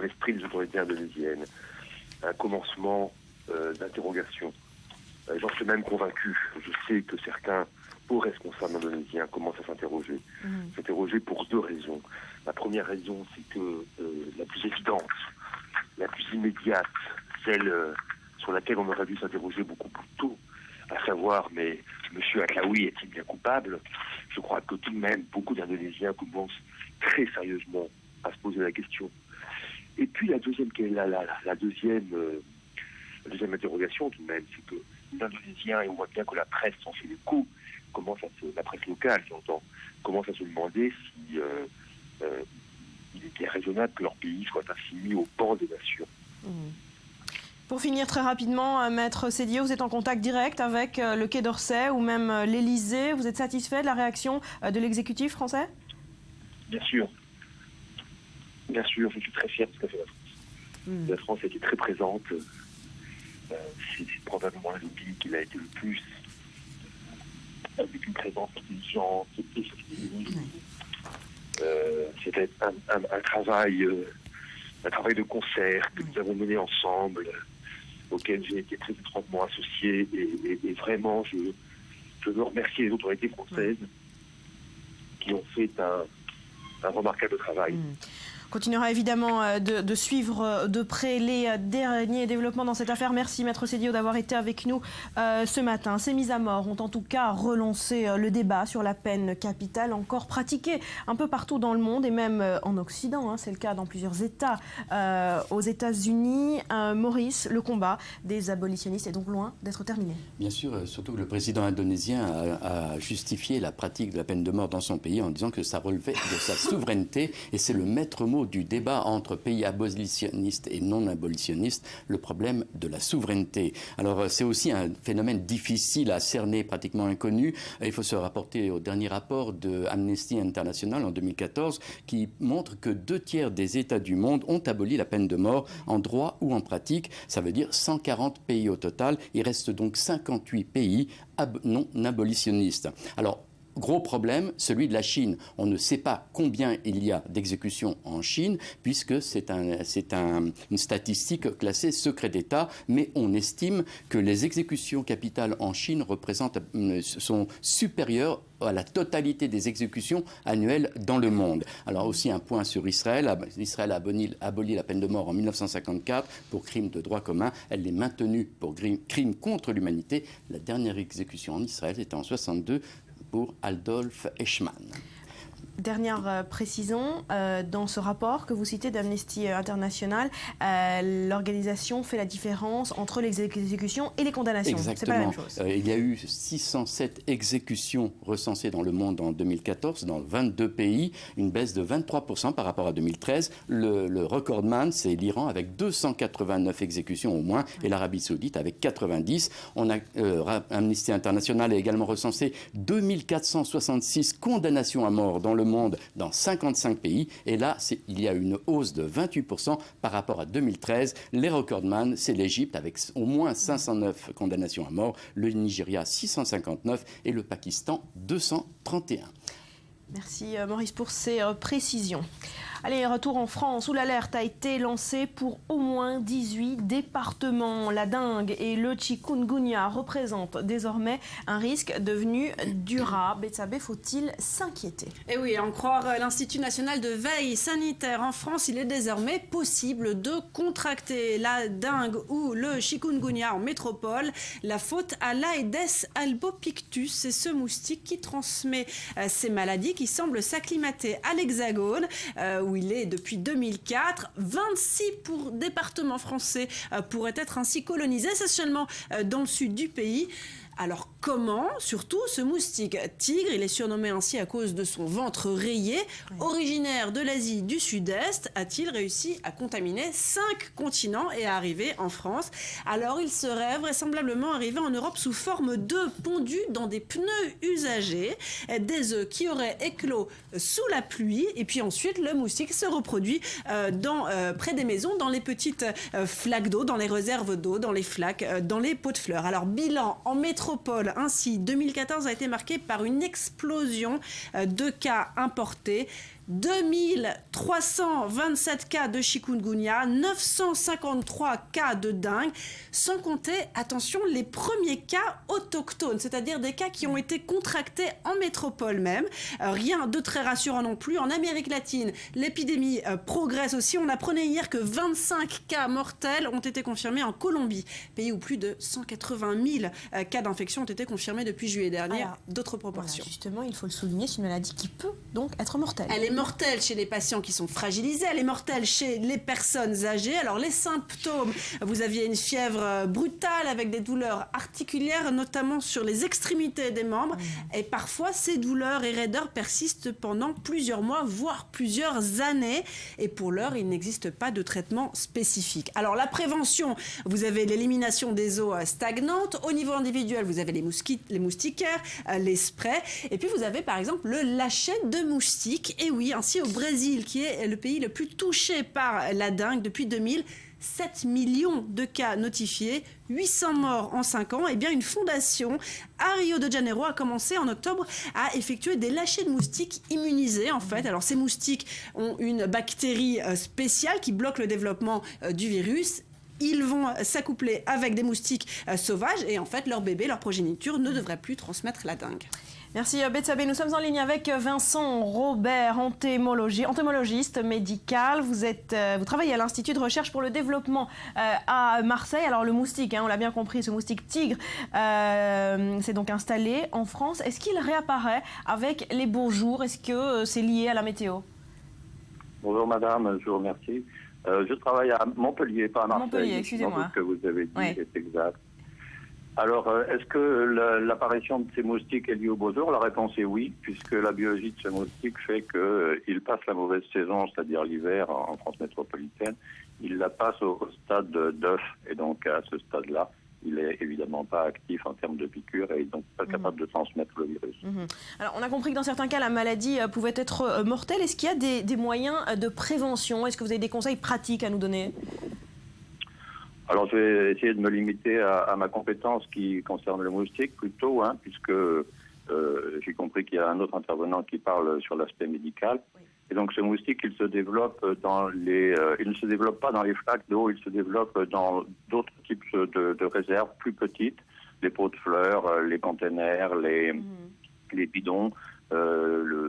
l'esprit des autorités indonésiennes un commencement d'interrogation. J'en suis même convaincu. Je sais que certains hauts responsables indonésiens commencent à s'interroger. S'interroger pour 2 raisons. La première raison, c'est que la plus évidente, la plus immédiate, celle sur laquelle on aurait dû s'interroger beaucoup plus tôt, à savoir, mais M. Atlaoui est-il bien coupable ? Je crois que tout de même, beaucoup d'Indonésiens commencent très sérieusement à se poser la question. Et puis la deuxième interrogation tout de même, c'est que les Indonésiens, et on voit bien que la presse s'en fait l'écho, la presse locale, j'entends, commence à se demander si il était raisonnable que leur pays soit ainsi mis au banc des nations. Pour finir très rapidement, Maître Sedillo, vous êtes en contact direct avec le Quai d'Orsay ou même l'Élysée. Vous êtes satisfait de la réaction de l'exécutif français ? Bien sûr. Bien sûr, je suis très fier de ce qu'a fait la France. La France a été très présente. C'est probablement le pays qui a été le plus avec une présence intelligente, effective. C'était un travail de concert que nous avons mené ensemble, auquel j'ai été très étroitement associé. Et vraiment, je veux remercier les autorités françaises qui ont fait un remarquable travail. On continuera évidemment de suivre de près les derniers développements dans cette affaire. Merci Maître Sedillo d'avoir été avec nous ce matin. Ces mises à mort ont en tout cas relancé le débat sur la peine capitale encore pratiquée un peu partout dans le monde et même en Occident. C'est le cas dans plusieurs États. Aux États-Unis, Maurice, le combat des abolitionnistes est donc loin d'être terminé. Bien sûr, surtout que le président indonésien a justifié la pratique de la peine de mort dans son pays en disant que ça relevait de sa souveraineté et c'est le maître mot du débat entre pays abolitionnistes et non abolitionnistes, le problème de la souveraineté. Alors c'est aussi un phénomène difficile à cerner, pratiquement inconnu. Il faut se rapporter au dernier rapport de Amnesty International en 2014 qui montre que 2/3 des États du monde ont aboli la peine de mort en droit ou en pratique. Ça veut dire 140 pays au total. Il reste donc 58 pays non abolitionnistes. Alors, gros problème, celui de la Chine. On ne sait pas combien il y a d'exécutions en Chine, puisque c'est une statistique classée secret d'État, mais on estime que les exécutions capitales en Chine sont supérieures à la totalité des exécutions annuelles dans le monde. Alors aussi un point sur Israël. Israël a aboli la peine de mort en 1954 pour crimes de droit commun. Elle l'est maintenue pour crimes contre l'humanité. La dernière exécution en Israël était en 1962 pour Adolf Eichmann. Dernière précision, dans ce rapport que vous citez d'Amnesty International, l'organisation fait la différence entre les exécutions et les condamnations. Exactement. C'est pas la même chose. Il y a eu 607 exécutions recensées dans le monde en 2014, dans 22 pays, une baisse de 23% par rapport à 2013. Le recordman, c'est l'Iran avec 289 exécutions au moins, et l'Arabie Saoudite avec 90. Amnesty International a également recensé 2466 condamnations à mort dans le monde dans 55 pays. Et là, il y a une hausse de 28% par rapport à 2013. Les recordman, c'est l'Égypte avec au moins 509 condamnations à mort, le Nigeria 659 et le Pakistan 231. Merci Maurice pour ces précisions. Allez, retour en France où l'alerte a été lancée pour au moins 18 départements. La dengue et le chikungunya représentent désormais un risque devenu durable. Betsabé, faut-il s'inquiéter? Et oui, à en croire l'Institut national de veille sanitaire en France, il est désormais possible de contracter la dengue ou le chikungunya en métropole. La faute à l'Aedes albopictus, c'est ce moustique qui transmet ces maladies, qui semble s'acclimater à l'Hexagone, où il est depuis 2004. 26 départements français pourraient être ainsi colonisés, c'est seulement dans le sud du pays. Alors comment, surtout, ce moustique tigre, il est surnommé ainsi à cause de son ventre rayé, originaire de l'Asie du Sud-Est, a-t-il réussi à contaminer 5 continents et à arriver en France? Alors il serait vraisemblablement arrivé en Europe sous forme d'œufs pondus dans des pneus usagés, des œufs qui auraient éclos sous la pluie, et puis ensuite le moustique se reproduit près des maisons, dans les petites flaques d'eau, dans les réserves d'eau, dans les flaques, dans les pots de fleurs. Alors bilan en métropole, ainsi 2014 a été marqué par une explosion de cas importés. 2327 cas de chikungunya, 953 cas de dengue, sans compter, attention, les premiers cas autochtones, c'est-à-dire des cas qui ont été contractés en métropole même. Rien de très rassurant non plus. En Amérique latine, l'épidémie progresse aussi. On apprenait hier que 25 cas mortels ont été confirmés en Colombie, pays où plus de 180 000 cas d'infection ont été confirmés depuis juillet dernier. D'autres proportions. Voilà, justement, il faut le souligner, c'est une maladie qui peut donc être mortelle. Elle est mortelle chez les patients qui sont fragilisés, elle est mortelle chez les personnes âgées. Alors les symptômes, vous aviez une fièvre brutale avec des douleurs articulaires, notamment sur les extrémités des membres. Et parfois, ces douleurs et raideurs persistent pendant plusieurs mois, voire plusieurs années. Et pour l'heure, il n'existe pas de traitement spécifique. Alors la prévention, vous avez l'élimination des eaux stagnantes. Au niveau individuel, vous avez les moustiquaires, les sprays. Et puis vous avez par exemple le lâcher de moustiques. Et oui, ainsi au Brésil, qui est le pays le plus touché par la dengue depuis 2000, 7 millions de cas notifiés, 800 morts en 5 ans, et bien une fondation à Rio de Janeiro a commencé en octobre à effectuer des lâchers de moustiques immunisés en fait. Alors ces moustiques ont une bactérie spéciale qui bloque le développement du virus. Ils vont s'accoupler avec des moustiques sauvages et en fait leur bébé, leur progéniture ne devrait plus transmettre la dengue. Merci Betsabé. Nous sommes en ligne avec Vincent Robert, entomologiste médical. Vous travaillez à l'Institut de recherche pour le développement à Marseille. Alors le moustique, on l'a bien compris, ce moustique tigre s'est donc installé en France. Est-ce qu'il réapparaît avec les beaux jours? Est-ce que c'est lié à la météo? Bonjour madame, je vous remercie. Je travaille à Montpellier, pas à Marseille. Montpellier, excusez-moi. Ce que vous avez dit est exact. Alors, est-ce que l'apparition de ces moustiques est liée au beau jour? La réponse est oui, puisque la biologie de ces moustiques fait qu'ils passent la mauvaise saison, c'est-à-dire l'hiver en France métropolitaine, ils la passent au stade d'œuf. Et donc, à ce stade-là, il n'est évidemment pas actif en termes de piqûres et donc pas capable de transmettre le virus. Alors, on a compris que dans certains cas, la maladie pouvait être mortelle. Est-ce qu'il y a des moyens de prévention? Est-ce que vous avez des conseils pratiques à nous donner? Alors, je vais essayer de me limiter à ma compétence qui concerne le moustique plutôt, puisque j'ai compris qu'il y a un autre intervenant qui parle sur l'aspect médical. Et donc, ce moustique, il se développe il ne se développe pas dans les flaques d'eau, il se développe dans d'autres types de réserves plus petites, les pots de fleurs, les containers, les bidons,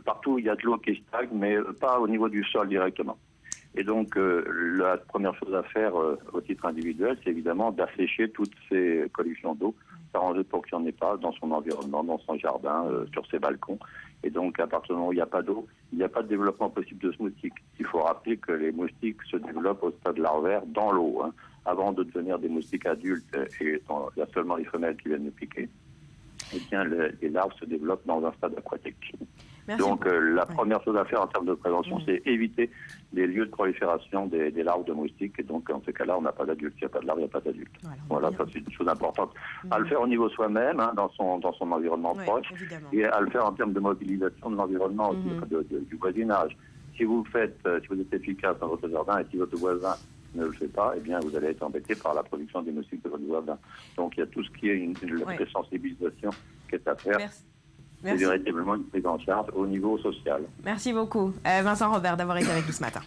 partout où il y a de l'eau qui stagne, mais pas au niveau du sol directement. Et donc, la première chose à faire au titre individuel, c'est évidemment d'assécher toutes ces collections d'eau, s'arranger pour qu'il n'y en ait pas dans son environnement, dans son jardin, sur ses balcons. Et donc, à partir du moment où il n'y a pas d'eau, il n'y a pas de développement possible de ce moustique. Il faut rappeler que les moustiques se développent au stade larvaire dans l'eau, avant de devenir des moustiques adultes, et il y a seulement les femelles qui viennent nous piquer. Eh bien, les larves se développent dans un stade aquatique. Merci. Donc, la première chose à faire en termes de prévention, c'est éviter les lieux de prolifération des larves de moustiques. Et donc, en ce cas-là, on n'a pas d'adultes. S'il n'y a pas de larves, il n'y a pas d'adultes. Voilà, ça, c'est une chose importante. À le faire au niveau soi-même, dans son environnement proche, et à le faire en termes de mobilisation de l'environnement, du voisinage. Si vous êtes efficace dans votre jardin et si votre voisin ne le fait pas, eh bien, vous allez être embêté par la production des moustiques de votre voisin. Donc, il y a tout ce qui est une sensibilisation qui est à faire. C'est véritablement une prise en charge au niveau social. Merci beaucoup, Vincent Robert, d'avoir été avec nous ce matin.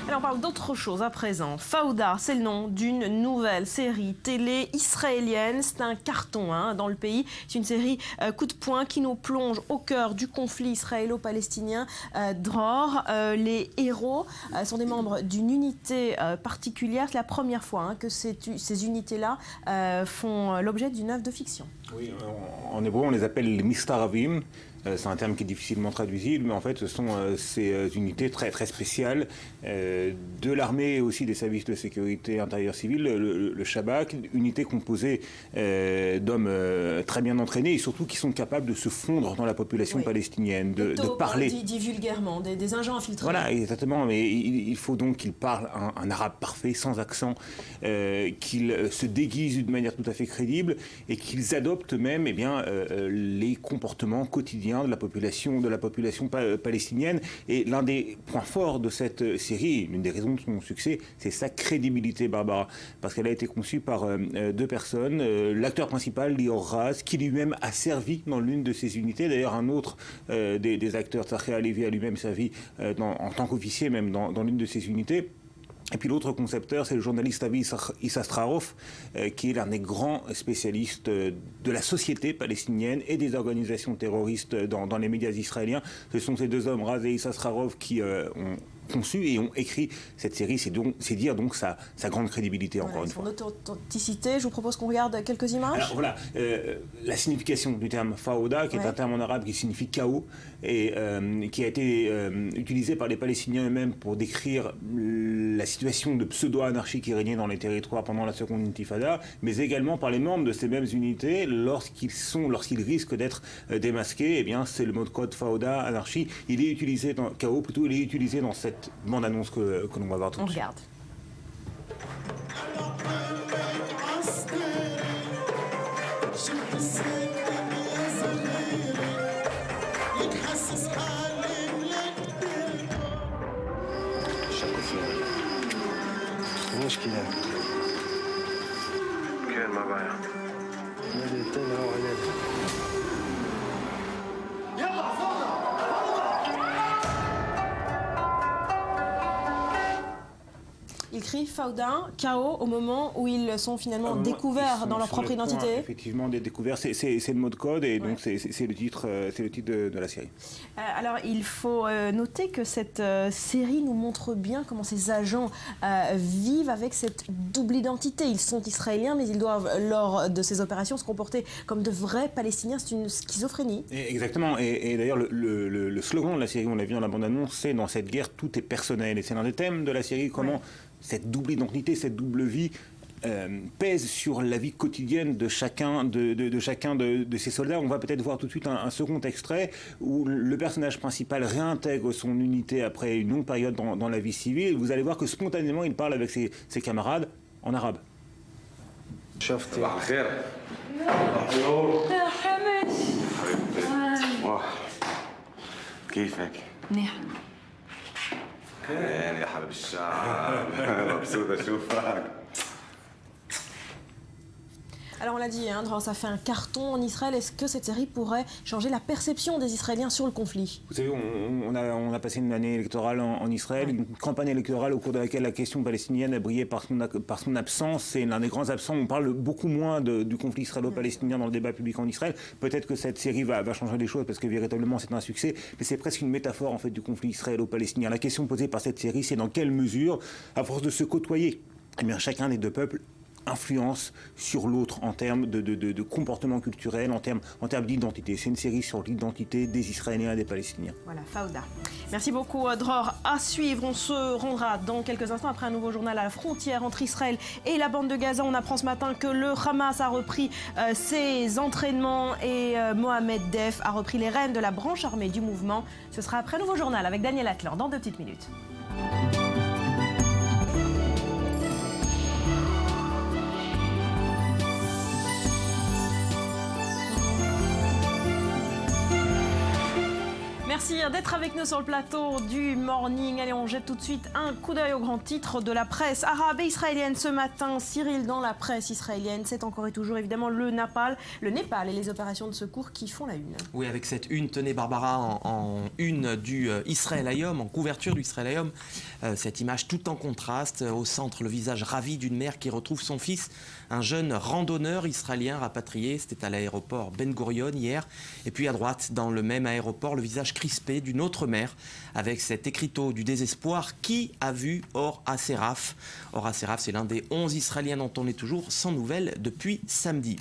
Alors on parle d'autre chose à présent. Fauda, c'est le nom d'une nouvelle série télé israélienne. C'est un carton dans le pays. C'est une série coup de poing qui nous plonge au cœur du conflit israélo-palestinien. Dror, les héros sont des membres d'une unité particulière. C'est la première fois que ces unités-là font l'objet d'une œuvre de fiction. Oui, en hébreu on les appelle les mistaravim. C'est un terme qui est difficilement traduisible, mais en fait, ce sont ces unités très, très spéciales de l'armée et aussi des services de sécurité intérieure civile, le Shabak, unité composée d'hommes très bien entraînés et surtout qui sont capables de se fondre dans la population palestinienne, de parler. Dit vulgairement, des agents infiltrés. Voilà, exactement, mais il faut donc qu'ils parlent un arabe parfait, sans accent, qu'ils se déguisent d'une manière tout à fait crédible et qu'ils adoptent même les comportements quotidiens de la population palestinienne. Et l'un des points forts de cette série, l'une des raisons de son succès, c'est sa crédibilité, Barbara, parce qu'elle a été conçue par deux personnes. L'acteur principal, Lior Raz, qui lui-même a servi dans l'une de ces unités. D'ailleurs, un autre des acteurs, Tzachi Halevi, a lui-même servi en tant qu'officier même dans l'une de ces unités. Et puis l'autre concepteur, c'est le journaliste Avi Issastrarov, qui est l'un des grands spécialistes de la société palestinienne et des organisations terroristes dans les médias israéliens. Ce sont ces deux hommes, Raz et Issastrarov, qui ont conçu et ont écrit cette série. C'est dire donc sa grande crédibilité, encore une fois. Son authenticité. Je vous propose qu'on regarde quelques images. Alors voilà, la signification du terme Fauda, qui est un terme en arabe qui signifie chaos, et qui a été utilisé par les Palestiniens eux-mêmes pour décrire la situation de pseudo-anarchie qui régnait dans les territoires pendant la seconde intifada, mais également par les membres de ces mêmes unités lorsqu'ils risquent d'être démasqués. Eh bien, c'est le mot de code Fauda, anarchie. Il est utilisé dans chaos, plutôt, il est utilisé dans cette bande-annonce que l'on va voir tout de suite. On regarde. مشكلة كان ما بعرف نادي التاني هو عناد Ils crient Fauda, chaos, au moment où ils sont finalement découverts dans leur propre identité. Effectivement, découverts, c'est le mot de code et donc c'est le titre de la série. Alors il faut noter que cette série nous montre bien comment ces agents vivent avec cette double identité. Ils sont israéliens, mais ils doivent, lors de ces opérations, se comporter comme de vrais Palestiniens. C'est une schizophrénie. Exactement. Et d'ailleurs, le slogan de la série, on l'a vu dans la bande-annonce, c'est « Dans cette guerre, tout est personnel ». Et c'est l'un des thèmes de la série, comment cette double identité, cette double vie pèse sur la vie quotidienne de chacun de ces soldats. On va peut-être voir tout de suite un second extrait où le personnage principal réintègre son unité après une longue période dans la vie civile. Et vous allez voir que spontanément, il parle avec ses camarades en arabe. يا حبيب الشعب مبسوط اشوفك Alors on l'a dit, ça fait un carton en Israël. Est-ce que cette série pourrait changer la perception des Israéliens sur le conflit? Vous savez, on a passé une année électorale en Israël, une campagne électorale au cours de laquelle la question palestinienne a brillé par son absence. C'est l'un des grands absents. On parle beaucoup moins du conflit israélo-palestinien dans le débat public en Israël. Peut-être que cette série va changer les choses parce que véritablement c'est un succès, mais c'est presque une métaphore en fait du conflit israélo-palestinien. La question posée par cette série, c'est dans quelle mesure, à force de se côtoyer, eh bien, chacun des deux peuples influence sur l'autre en termes de comportement culturel, en termes d'identité. C'est une série sur l'identité des Israéliens et des Palestiniens. Voilà, Fauda. Merci beaucoup, Dror. À suivre, on se rendra dans quelques instants après un nouveau journal à la frontière entre Israël et la bande de Gaza. On apprend ce matin que le Hamas a repris ses entraînements et Mohamed Def a repris les rênes de la branche armée du mouvement. Ce sera après un nouveau journal avec Daniel Atlan dans 2 petites minutes. Merci d'être avec nous sur le plateau du Morning. Allez, on jette tout de suite un coup d'œil aux grands titres de la presse arabe et israélienne ce matin. Cyril, dans la presse israélienne, c'est encore et toujours évidemment le Népal et les opérations de secours qui font la une. Oui, avec cette une, tenez Barbara, en une du Israël Hayom, en couverture du Israël Hayom, cette image tout en contraste, au centre le visage ravi d'une mère qui retrouve son fils, un jeune randonneur israélien rapatrié, c'était à l'aéroport Ben Gurion hier, et puis à droite, dans le même aéroport, le visage crispé d'une autre mère, avec cet écriteau du désespoir, qui a vu Or Asseraf. Or Asseraf, c'est l'un des 11 Israéliens dont on est toujours sans nouvelles depuis samedi.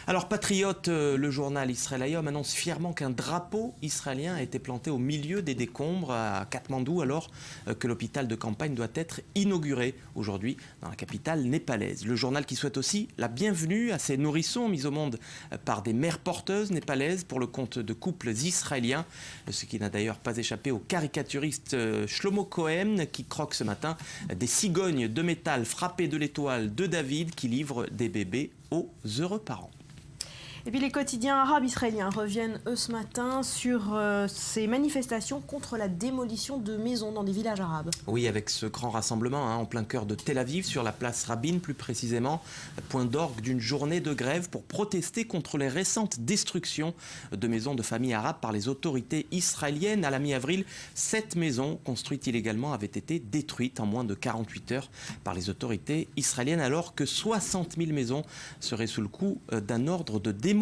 Alors Patriote, le journal Israël Hayom annonce fièrement qu'un drapeau israélien a été planté au milieu des décombres à Katmandou, alors que l'hôpital de campagne doit être inauguré aujourd'hui dans la capitale népalaise. Le journal qui souhaite aussi la bienvenue à ces nourrissons mis au monde par des mères porteuses népalaises pour le compte de couples israéliens, ce qui n'a d'ailleurs pas échappé au caricaturiste Shlomo Cohen qui croque ce matin des cigognes de métal frappées de l'étoile de David qui livrent des bébés aux heureux parents. Et puis les quotidiens arabes israéliens reviennent eux ce matin sur ces manifestations contre la démolition de maisons dans des villages arabes. Oui, avec ce grand rassemblement en plein cœur de Tel Aviv, sur la place Rabin plus précisément, point d'orgue d'une journée de grève pour protester contre les récentes destructions de maisons de familles arabes par les autorités israéliennes. À la mi-avril, 7 maisons construites illégalement avaient été détruites en moins de 48 heures par les autorités israéliennes, alors que 60 000 maisons seraient sous le coup d'un ordre de démolition.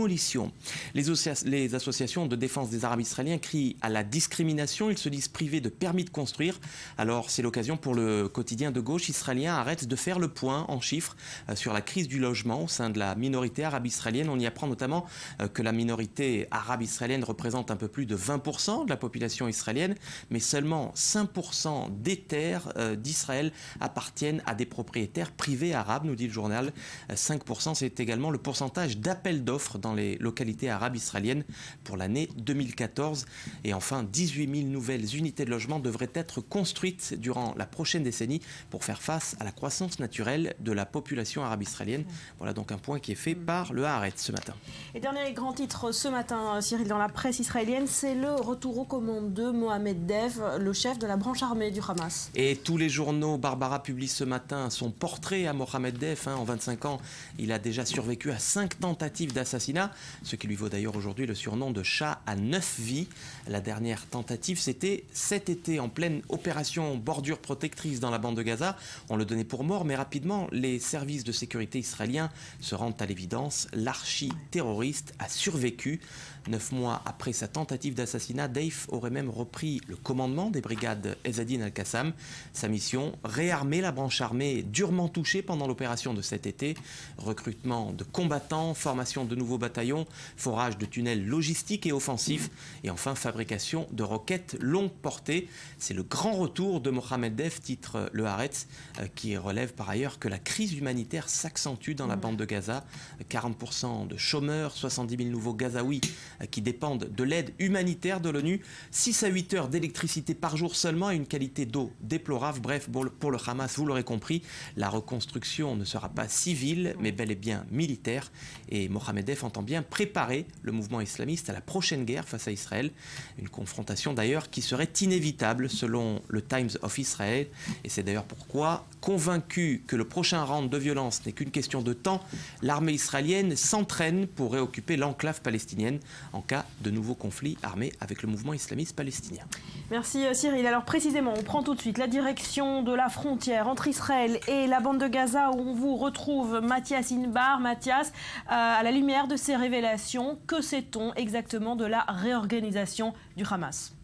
Les associations de défense des Arabes israéliens crient à la discrimination. Ils se disent privés de permis de construire. Alors c'est l'occasion pour le quotidien de gauche israélien Haaretz de faire le point en chiffres sur la crise du logement au sein de la minorité arabe israélienne. On y apprend notamment que la minorité arabe israélienne représente un peu plus de 20% de la population israélienne, mais seulement 5% des terres d'Israël appartiennent à des propriétaires privés arabes, nous dit le journal. 5%, c'est également le pourcentage d'appels d'offres dans les localités arabes israéliennes pour l'année 2014. Et enfin, 18 000 nouvelles unités de logement devraient être construites durant la prochaine décennie pour faire face à la croissance naturelle de la population arabe israélienne. Voilà donc un point qui est fait par le Haaretz ce matin. Et dernier grand titre ce matin, Cyril, dans la presse israélienne, c'est le retour aux commandes de Mohamed Dev, le chef de la branche armée du Hamas. Et tous les journaux, Barbara publie ce matin son portrait à Mohamed Dev. En 25 ans, il a déjà survécu à 5 tentatives d'assassinat, ce qui lui vaut d'ailleurs aujourd'hui le surnom de chat à 9 vies. La dernière tentative, c'était cet été, en pleine opération bordure protectrice dans la bande de Gaza. On le donnait pour mort, mais rapidement, les services de sécurité israéliens se rendent à l'évidence. L'archi-terroriste a survécu. 9 mois après sa tentative d'assassinat, Deif aurait même repris le commandement des brigades Ezzadine al-Qassam. Sa mission, réarmer la branche armée durement touchée pendant l'opération de cet été. Recrutement de combattants, formation de nouveaux bataillons, forage de tunnels logistiques et offensifs, et enfin fabrication de roquettes longue portée. C'est le grand retour de Mohamed Dev, titre le Haaretz, qui relève par ailleurs que la crise humanitaire s'accentue dans la bande de Gaza. 40% de chômeurs, 70 000 nouveaux Gazaouis qui dépendent de l'aide humanitaire de l'ONU, 6 à 8 heures d'électricité par jour seulement et une qualité d'eau déplorable. Bref, pour le Hamas, vous l'aurez compris, la reconstruction ne sera pas civile, mais bel et bien militaire. Et Mohamed Dev entend bien préparer le mouvement islamiste à la prochaine guerre face à Israël. Une confrontation d'ailleurs qui serait inévitable selon le Times of Israel. Et c'est d'ailleurs pourquoi, convaincu que le prochain round de violence n'est qu'une question de temps, l'armée israélienne s'entraîne pour réoccuper l'enclave palestinienne en cas de nouveau conflit armé avec le mouvement islamiste palestinien. Merci Cyril. Alors précisément, on prend tout de suite la direction de la frontière entre Israël et la bande de Gaza où on vous retrouve Mathias Inbar. Mathias, à la lumière de ces révélations, que sait-on exactement de la réorganisation du Hamas ?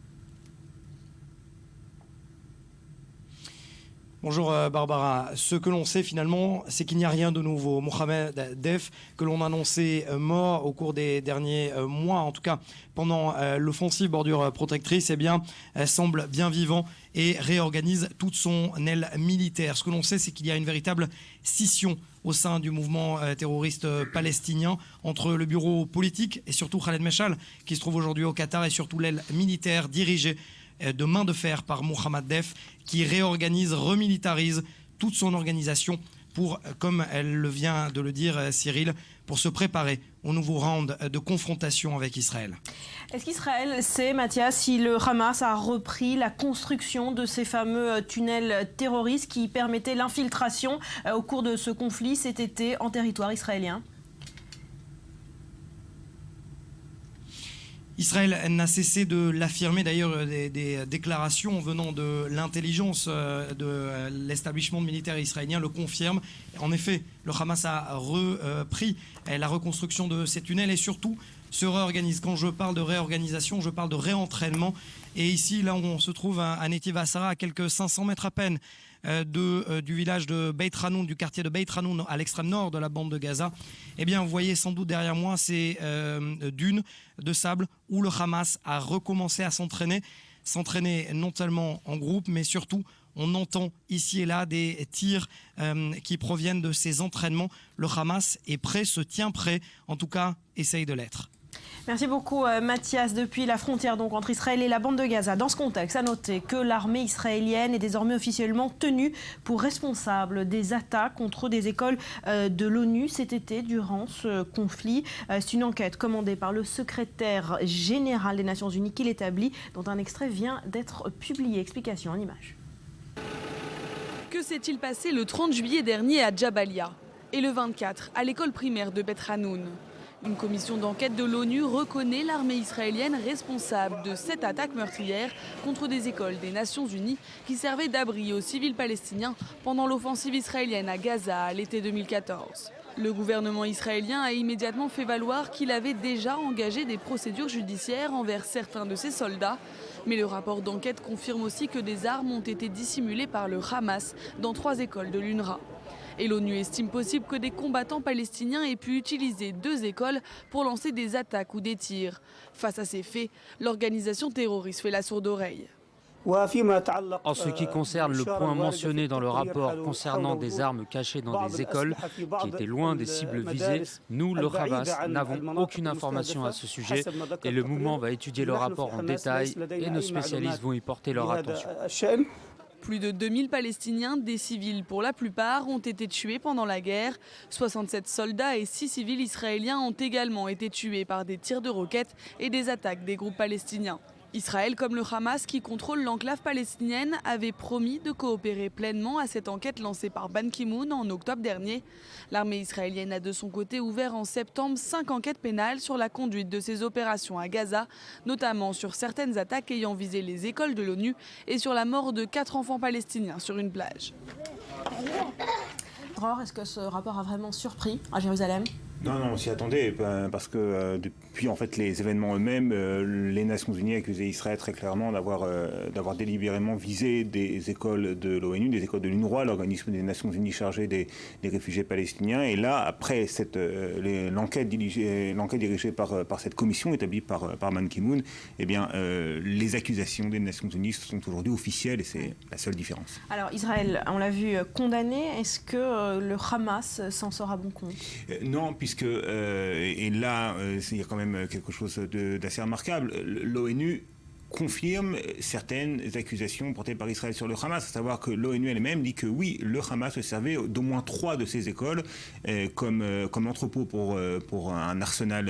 Bonjour Barbara. Ce que l'on sait finalement, c'est qu'il n'y a rien de nouveau. Mohamed Dev, que l'on annonçait mort au cours des derniers mois, en tout cas pendant l'offensive bordure protectrice, eh bien, semble bien vivant et réorganise toute son aile militaire. Ce que l'on sait, c'est qu'il y a une véritable scission au sein du mouvement terroriste palestinien entre le bureau politique et surtout Khaled Meshal, qui se trouve aujourd'hui au Qatar, et surtout l'aile militaire dirigée de main de fer par Mohamed Dev, qui réorganise, remilitarise toute son organisation pour, comme elle vient de le dire Cyril, pour se préparer au nouveau round de confrontation avec Israël. Est-ce qu'Israël sait, Mathias, si le Hamas a repris la construction de ces fameux tunnels terroristes qui permettaient l'infiltration au cours de ce conflit cet été en territoire israélien ? Israël n'a cessé de l'affirmer, d'ailleurs des déclarations venant de l'intelligence de l'établissement militaire israélien le confirment. En effet, le Hamas a repris la reconstruction de ces tunnels et surtout se réorganise. Quand je parle de réorganisation, je parle de réentraînement. Et ici, là où on se trouve à Netiv Hassara, à quelques 500 mètres à peine du village de Beit Hanoun, du quartier de Beit Hanoun, à l'extrême nord de la bande de Gaza, eh bien, vous voyez sans doute derrière moi ces dunes de sable où le Hamas a recommencé à s'entraîner non seulement en groupe, mais surtout on entend ici et là des tirs qui proviennent de ces entraînements. Le Hamas est prêt, se tient prêt, en tout cas essaye de l'être. Merci beaucoup Mathias. Depuis la frontière donc entre Israël et la bande de Gaza, dans ce contexte, à noter que l'armée israélienne est désormais officiellement tenue pour responsable des attaques contre des écoles de l'ONU cet été durant ce conflit. C'est une enquête commandée par le secrétaire général des Nations Unies qui l'établit, dont un extrait vient d'être publié. Explication en images. Que s'est-il passé le 30 juillet dernier à Jabalia et le 24 à l'école primaire de Beit Hanoun ? Une commission d'enquête de l'ONU reconnaît l'armée israélienne responsable de 7 attaques meurtrières contre des écoles des Nations Unies qui servaient d'abri aux civils palestiniens pendant l'offensive israélienne à Gaza à l'été 2014. Le gouvernement israélien a immédiatement fait valoir qu'il avait déjà engagé des procédures judiciaires envers certains de ses soldats. Mais le rapport d'enquête confirme aussi que des armes ont été dissimulées par le Hamas dans 3 écoles de l'UNRWA. Et l'ONU estime possible que des combattants palestiniens aient pu utiliser 2 écoles pour lancer des attaques ou des tirs. Face à ces faits, l'organisation terroriste fait la sourde oreille. En ce qui concerne le point mentionné dans le rapport concernant des armes cachées dans des écoles qui étaient loin des cibles visées, nous, le Hamas, n'avons aucune information à ce sujet et le mouvement va étudier le rapport en détail et nos spécialistes vont y porter leur attention. Plus de 2000 Palestiniens, des civils pour la plupart, ont été tués pendant la guerre. 67 soldats et 6 civils israéliens ont également été tués par des tirs de roquettes et des attaques des groupes palestiniens. Israël, comme le Hamas qui contrôle l'enclave palestinienne, avait promis de coopérer pleinement à cette enquête lancée par Ban Ki-moon en octobre dernier. L'armée israélienne a de son côté ouvert en septembre 5 enquêtes pénales sur la conduite de ses opérations à Gaza, notamment sur certaines attaques ayant visé les écoles de l'ONU et sur la mort de 4 enfants palestiniens sur une plage. Dror, est-ce que ce rapport a vraiment surpris à Jérusalem ? Non, on s'y attendait, parce que depuis en fait les événements eux-mêmes, les Nations Unies accusaient Israël très clairement d'avoir délibérément visé des écoles de l'ONU, des écoles de l'UNRWA, l'organisme des Nations Unies chargé des réfugiés palestiniens. Et là, après l'enquête dirigée par cette commission établie par Ban Ki-moon, eh bien, les accusations des Nations Unies sont aujourd'hui officielles et c'est la seule différence. Alors Israël, on l'a vu condamné, est-ce que le Hamas s'en sort à bon compte ? Non, puisque, et là, il y a quand même quelque chose d'assez remarquable, l'ONU confirme certaines accusations portées par Israël sur le Hamas, à savoir que l'ONU elle-même dit que oui, le Hamas se servait d'au moins 3 de ces écoles comme entrepôt pour un arsenal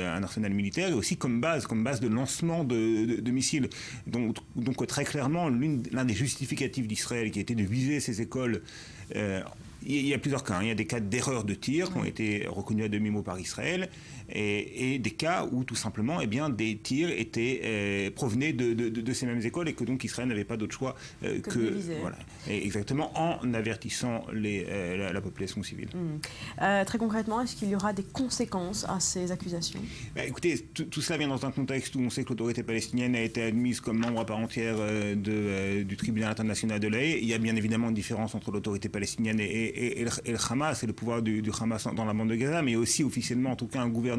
militaire et aussi comme base de lancement de missiles. Donc très clairement, l'un des justificatifs d'Israël qui était de viser ces écoles, il y a plusieurs cas. Il y a des cas d'erreur de tir qui ont été reconnus à demi-mot par Israël et des cas où tout simplement des tirs provenaient de ces mêmes écoles et que donc Israël n'avait pas d'autre choix que voilà, et exactement en avertissant la population civile. Très concrètement, est-ce qu'il y aura des conséquences à ces accusations ? Écoutez, tout cela vient dans un contexte où on sait que l'autorité palestinienne a été admise comme membre à part entière du tribunal international de La Haye. Il y a bien évidemment une différence entre l'autorité palestinienne et le Hamas et le pouvoir du Hamas dans la bande de Gaza, mais aussi officiellement en tout cas un gouvernement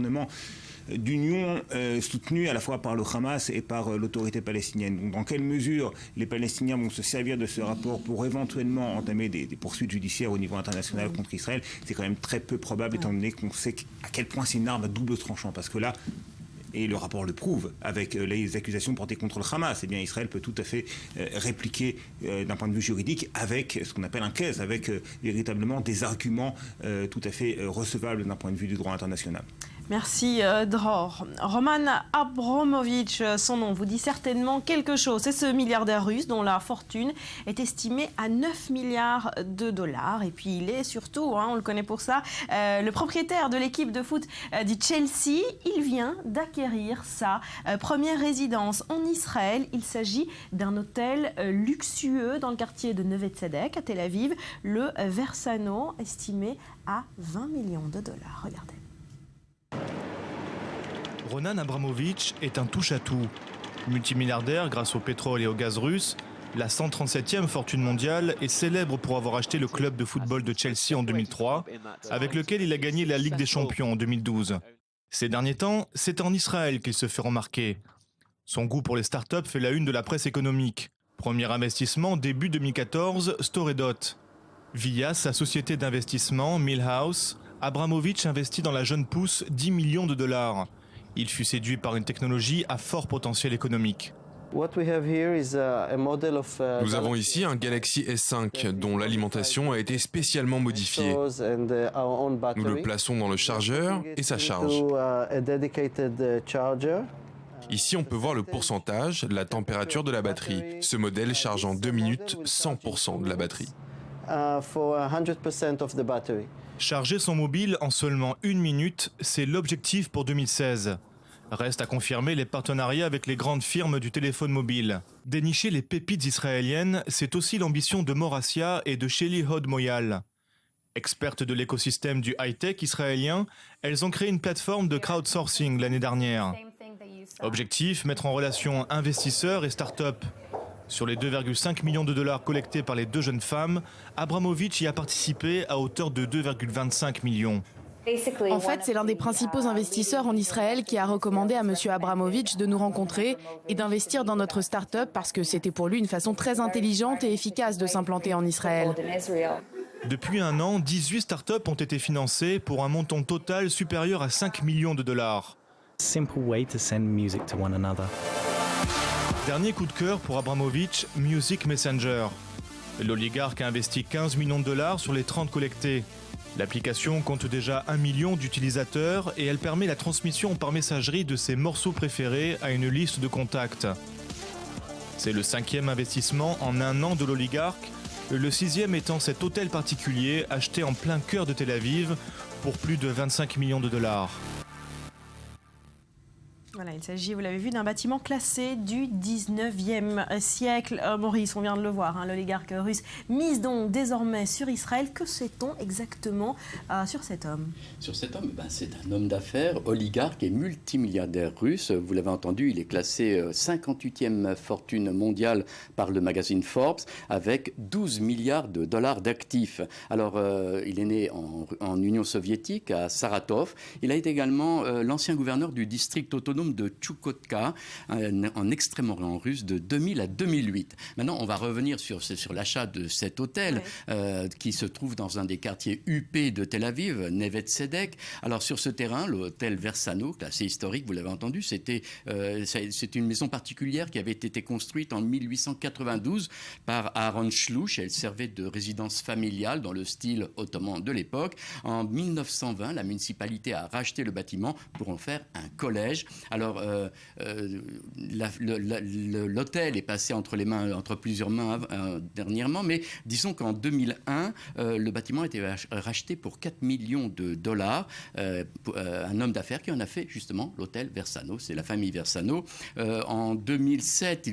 d'union soutenu à la fois par le Hamas et par l'autorité palestinienne. Donc, dans quelle mesure les Palestiniens vont se servir de ce rapport pour éventuellement entamer des poursuites judiciaires au niveau international contre Israël, c'est quand même très peu probable étant donné qu'on sait à quel point c'est une arme à double tranchant, parce que là, et le rapport le prouve, avec les accusations portées contre le Hamas, eh bien Israël peut tout à fait répliquer d'un point de vue juridique avec ce qu'on appelle un case, avec véritablement des arguments tout à fait recevables d'un point de vue du droit international. Merci Dror. Roman Abramovich, son nom vous dit certainement quelque chose. C'est ce milliardaire russe dont la fortune est estimée à 9 milliards de dollars. Et puis il est surtout, on le connaît pour ça, le propriétaire de l'équipe de foot du Chelsea. Il vient d'acquérir sa première résidence en Israël. Il s'agit d'un hôtel luxueux dans le quartier de Neve Tzedek à Tel Aviv, le Versano, estimé à 20 millions de dollars. Regardez. Roman Abramovich est un touche-à-tout. Multimilliardaire grâce au pétrole et au gaz russe, la 137e fortune mondiale est célèbre pour avoir acheté le club de football de Chelsea en 2003, avec lequel il a gagné la Ligue des Champions en 2012. Ces derniers temps, c'est en Israël qu'il se fait remarquer. Son goût pour les startups fait la une de la presse économique. Premier investissement début 2014, Storedot. Via sa société d'investissement Millhouse, Abramovich investit dans la jeune pousse 10 millions de dollars. Il fut séduit par une technologie à fort potentiel économique. Nous avons ici un Galaxy S5 dont l'alimentation a été spécialement modifiée. Nous le plaçons dans le chargeur et ça charge. Ici, on peut voir le pourcentage, la température de la batterie. Ce modèle charge en 2 minutes 100% de la batterie. Charger son mobile en seulement 1 minute, c'est l'objectif pour 2016. Reste à confirmer les partenariats avec les grandes firmes du téléphone mobile. Dénicher les pépites israéliennes, c'est aussi l'ambition de Morassia et de Shelly Hod Moyal. Expertes de l'écosystème du high-tech israélien, elles ont créé une plateforme de crowdsourcing l'année dernière. Objectif, mettre en relation investisseurs et start-up. Sur les 2,5 millions de dollars collectés par les deux jeunes femmes, Abramovich y a participé à hauteur de 2,25 millions. En fait, c'est l'un des principaux investisseurs en Israël qui a recommandé à M. Abramovich de nous rencontrer et d'investir dans notre start-up parce que c'était pour lui une façon très intelligente et efficace de s'implanter en Israël. Depuis un an, 18 start-up ont été financées pour un montant total supérieur à 5 millions de dollars. Dernier coup de cœur pour Abramovich, Music Messenger. L'oligarque a investi 15 millions de dollars sur les 30 collectés. L'application compte déjà 1 million d'utilisateurs et elle permet la transmission par messagerie de ses morceaux préférés à une liste de contacts. C'est le 5e investissement en un an de l'oligarque, le 6e étant cet hôtel particulier acheté en plein cœur de Tel Aviv pour plus de 25 millions de dollars. Voilà, il s'agit, vous l'avez vu, d'un bâtiment classé du 19e siècle. Maurice, on vient de le voir, l'oligarque russe mise donc désormais sur Israël. Que sait-on exactement sur cet homme ? Sur cet homme, c'est un homme d'affaires, oligarque et multimilliardaire russe. Vous l'avez entendu, il est classé 58e fortune mondiale par le magazine Forbes avec 12 milliards de dollars d'actifs. Alors, il est né en Union soviétique, à Saratov. Il a été également l'ancien gouverneur du district autonome de Tchoukotka, en Extrême-Orient russe, de 2000 à 2008. Maintenant, on va revenir sur l'achat de cet hôtel qui se trouve dans un des quartiers huppés de Tel Aviv, Neve Tzedek. Alors, sur ce terrain, l'hôtel Versano, assez historique, vous l'avez entendu, c'est une maison particulière qui avait été construite en 1892 par Aaron Shlouch. Elle servait de résidence familiale dans le style ottoman de l'époque. En 1920, la municipalité a racheté le bâtiment pour en faire un collège. Alors, l'hôtel est passé entre plusieurs mains dernièrement, mais disons qu'en 2001, le bâtiment a été racheté pour 4 millions de dollars. Un homme d'affaires qui en a fait justement l'hôtel Versano, c'est la famille Versano. En 2007,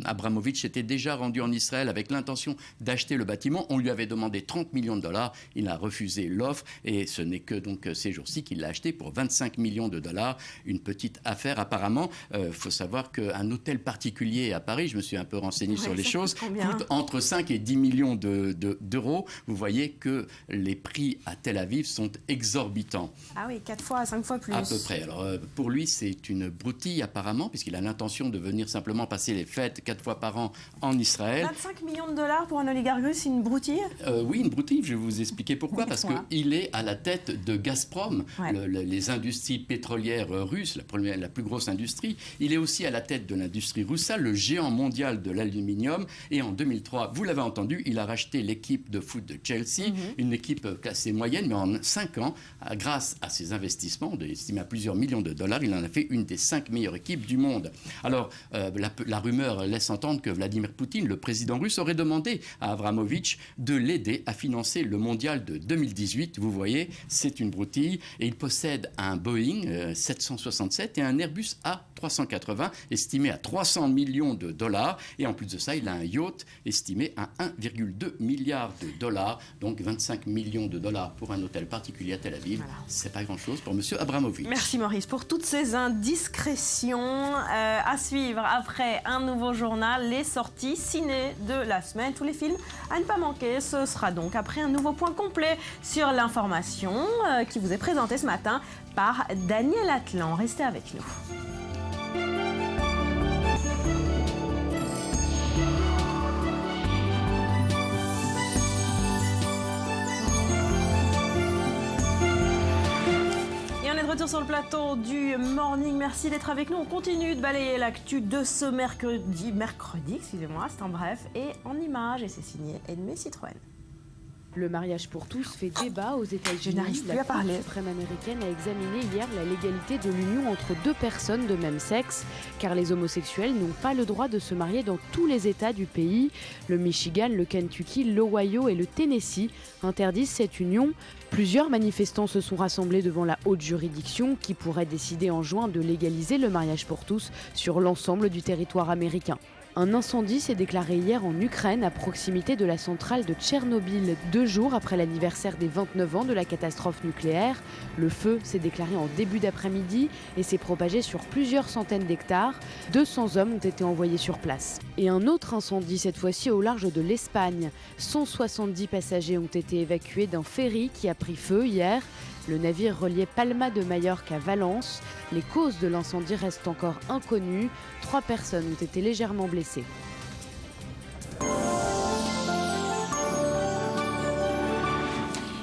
Abramovich était déjà rendu en Israël avec l'intention d'acheter le bâtiment. On lui avait demandé 30 millions de dollars, il a refusé l'offre et ce n'est que donc ces jours-ci qu'il l'a acheté pour 25 millions de dollars. Une petite affaire apparemment. Faut savoir qu'un hôtel particulier à Paris, je me suis un peu renseigné sur les choses, coûte entre 5 et 10 millions d'euros. Vous voyez que les prix à Tel Aviv sont exorbitants. Ah oui, 4 fois à 5 fois plus. À peu près. Alors pour lui, c'est une broutille apparemment, puisqu'il a l'intention de venir simplement passer les fêtes 4 fois par an en Israël. 25 millions de dollars pour un oligarque russe, c'est une broutille ? Oui, une broutille. Je vais vous expliquer pourquoi. Parce qu'il est à la tête de Gazprom, les industries pétrolières russes, la plus grosse industrie. Il est aussi à la tête de l'industrie Rusal, le géant mondial de l'aluminium. Et en 2003, vous l'avez entendu, il a racheté l'équipe de foot de Chelsea, une équipe classée moyenne, mais en 5 ans, grâce à ses investissements, estimés à plusieurs millions de dollars, il en a fait une des 5 meilleures équipes du monde. Alors, la rumeur laisse entendre que Vladimir Poutine, le président russe, aurait demandé à Abramovich de l'aider à financer le mondial de 2018. Vous voyez, c'est une broutille. Et il possède un Boeing 767 et un Airbus A380 estimé à 300 millions de dollars. Et en plus de ça, il a un yacht estimé à 1,2 milliard de dollars, donc 25 millions de dollars pour un hôtel particulier à Tel Aviv. Voilà. C'est pas grand-chose pour monsieur Abramovich. Merci Maurice pour toutes ces indiscrétions. À suivre après un nouveau journal, les sorties ciné de la semaine, tous les films à ne pas manquer. Ce sera donc après un nouveau point complet sur l'information qui vous est présenté ce matin par Daniel Atlan. Restez avec nous. Retour sur le plateau du Morning. Merci d'être avec nous. On continue de balayer l'actu de ce mercredi, excusez-moi, c'est en bref, et en images. Et c'est signé Edmé Citroën. Le mariage pour tous fait débat aux États-Unis. Je n'arrive plus à parler. La Cour suprême américaine a examiné hier la légalité de l'union entre 2 personnes de même sexe, car les homosexuels n'ont pas le droit de se marier dans tous les États du pays. Le Michigan, le Kentucky, l'Ohio et le Tennessee interdisent cette union. Plusieurs manifestants se sont rassemblés devant la haute juridiction qui pourrait décider en juin de légaliser le mariage pour tous sur l'ensemble du territoire américain. Un incendie s'est déclaré hier en Ukraine à proximité de la centrale de Tchernobyl, 2 jours après l'anniversaire des 29 ans de la catastrophe nucléaire. Le feu s'est déclaré en début d'après-midi et s'est propagé sur plusieurs centaines d'hectares. 200 hommes ont été envoyés sur place. Et un autre incendie, cette fois-ci au large de l'Espagne. 170 passagers ont été évacués d'un ferry qui a pris feu hier. Le navire reliait Palma de Majorque à Valence. Les causes de l'incendie restent encore inconnues. 3 personnes ont été légèrement blessées.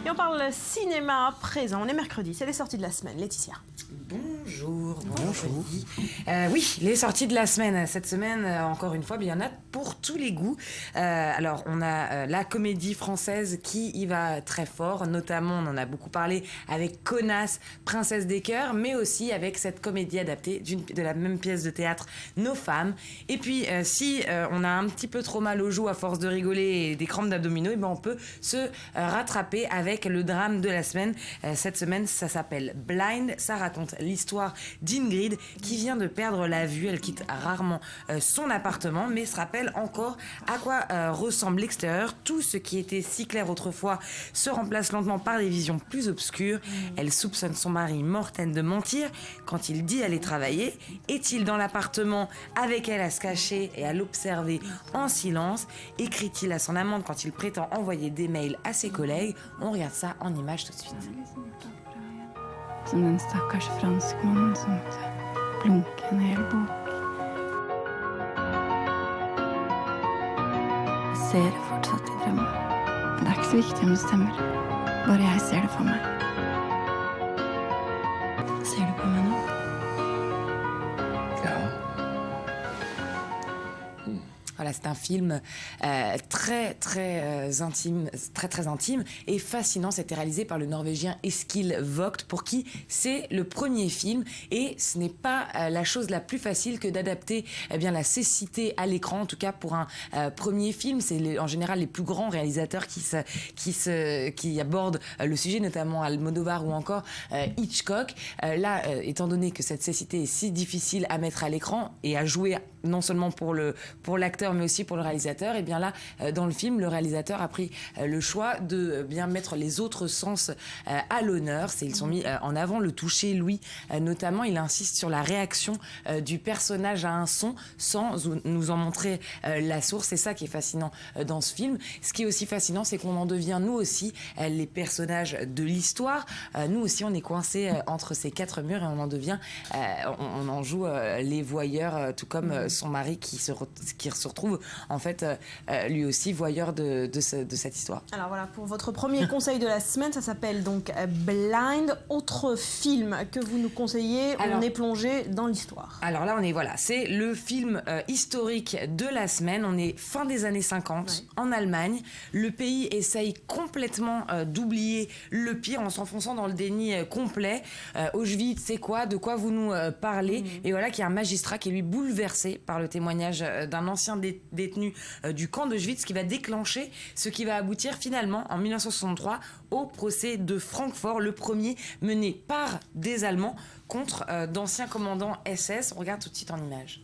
Et on parle cinéma à présent. On est mercredi, c'est les sorties de la semaine. Laetitia. Bonjour. Oui, les sorties de la semaine. Cette semaine, encore une fois, il y en a pour tous les goûts. Alors, on a la comédie française qui y va très fort. Notamment, on en a beaucoup parlé avec Connasse, Princesse des cœurs, mais aussi avec cette comédie adaptée de la même pièce de théâtre, Nos femmes. Et puis, si on a un petit peu trop mal aux joues à force de rigoler et des crampes d'abdominaux, et ben on peut se rattraper avec le drame de la semaine. Cette semaine, ça s'appelle Blind. Ça raconte l'histoire d'Ingrid qui vient de perdre la vue. Elle quitte rarement son appartement, mais se rappelle encore à quoi ressemble l'extérieur. Tout ce qui était si clair autrefois se remplace lentement par des visions plus obscures. Elle soupçonne son mari Morten de mentir quand il dit aller travailler. Est-il dans l'appartement avec elle à se cacher et à l'observer en silence? Écrit-il à son amante quand il prétend envoyer des mails à ses collègues? On regarde ça en images tout de suite. Som den stackars franskmannen som måste blunka en hel bok. Jeg ser det fortsatt i drømmen. Men det er ikke så viktig om det stemmer. Bare jeg ser det for meg. Ser du på meg nå? Ja. Voilà, c'est un film très intime et fascinant. C'était réalisé par le Norvégien Eskil Vogt, pour qui c'est le premier film. Et ce n'est pas la chose la plus facile que d'adapter la cécité à l'écran. En tout cas, pour un premier film, c'est en général les plus grands réalisateurs qui abordent le sujet, notamment Almodovar ou encore Hitchcock. Là, étant donné que cette cécité est si difficile à mettre à l'écran et à jouer non seulement pour l'acteur mais aussi pour le réalisateur, et bien là dans le film le réalisateur a pris le choix de bien mettre les autres sens à l'honneur. Ils ont mis en avant le toucher l'ouïe, notamment il insiste sur la réaction du personnage à un son sans nous en montrer la source. C'est ça qui est fascinant dans ce film. Ce qui est aussi fascinant, c'est qu'on en devient nous aussi les personnages de l'histoire. Nous aussi on est coincés entre ces 4 murs et on en devient on en joue les voyeurs, tout comme son mari qui se retrouve en fait lui aussi voyeur de cette histoire. Alors voilà, pour votre premier conseil de la semaine, ça s'appelle donc Blind. Autre film que vous nous conseillez, on est plongé dans l'histoire. Alors là, c'est le film historique de la semaine. On est fin des années 50 en Allemagne. Le pays essaye complètement d'oublier le pire en s'enfonçant dans le déni complet. Auschwitz, c'est quoi? De quoi vous nous parlez? Et voilà qu'il y a un magistrat qui est lui bouleversé par le témoignage d'un ancien détenu du camp d'Auschwitz qui va déclencher ce qui va aboutir finalement en 1963 au procès de Francfort, le premier mené par des Allemands contre d'anciens commandants SS. On regarde tout de suite en images.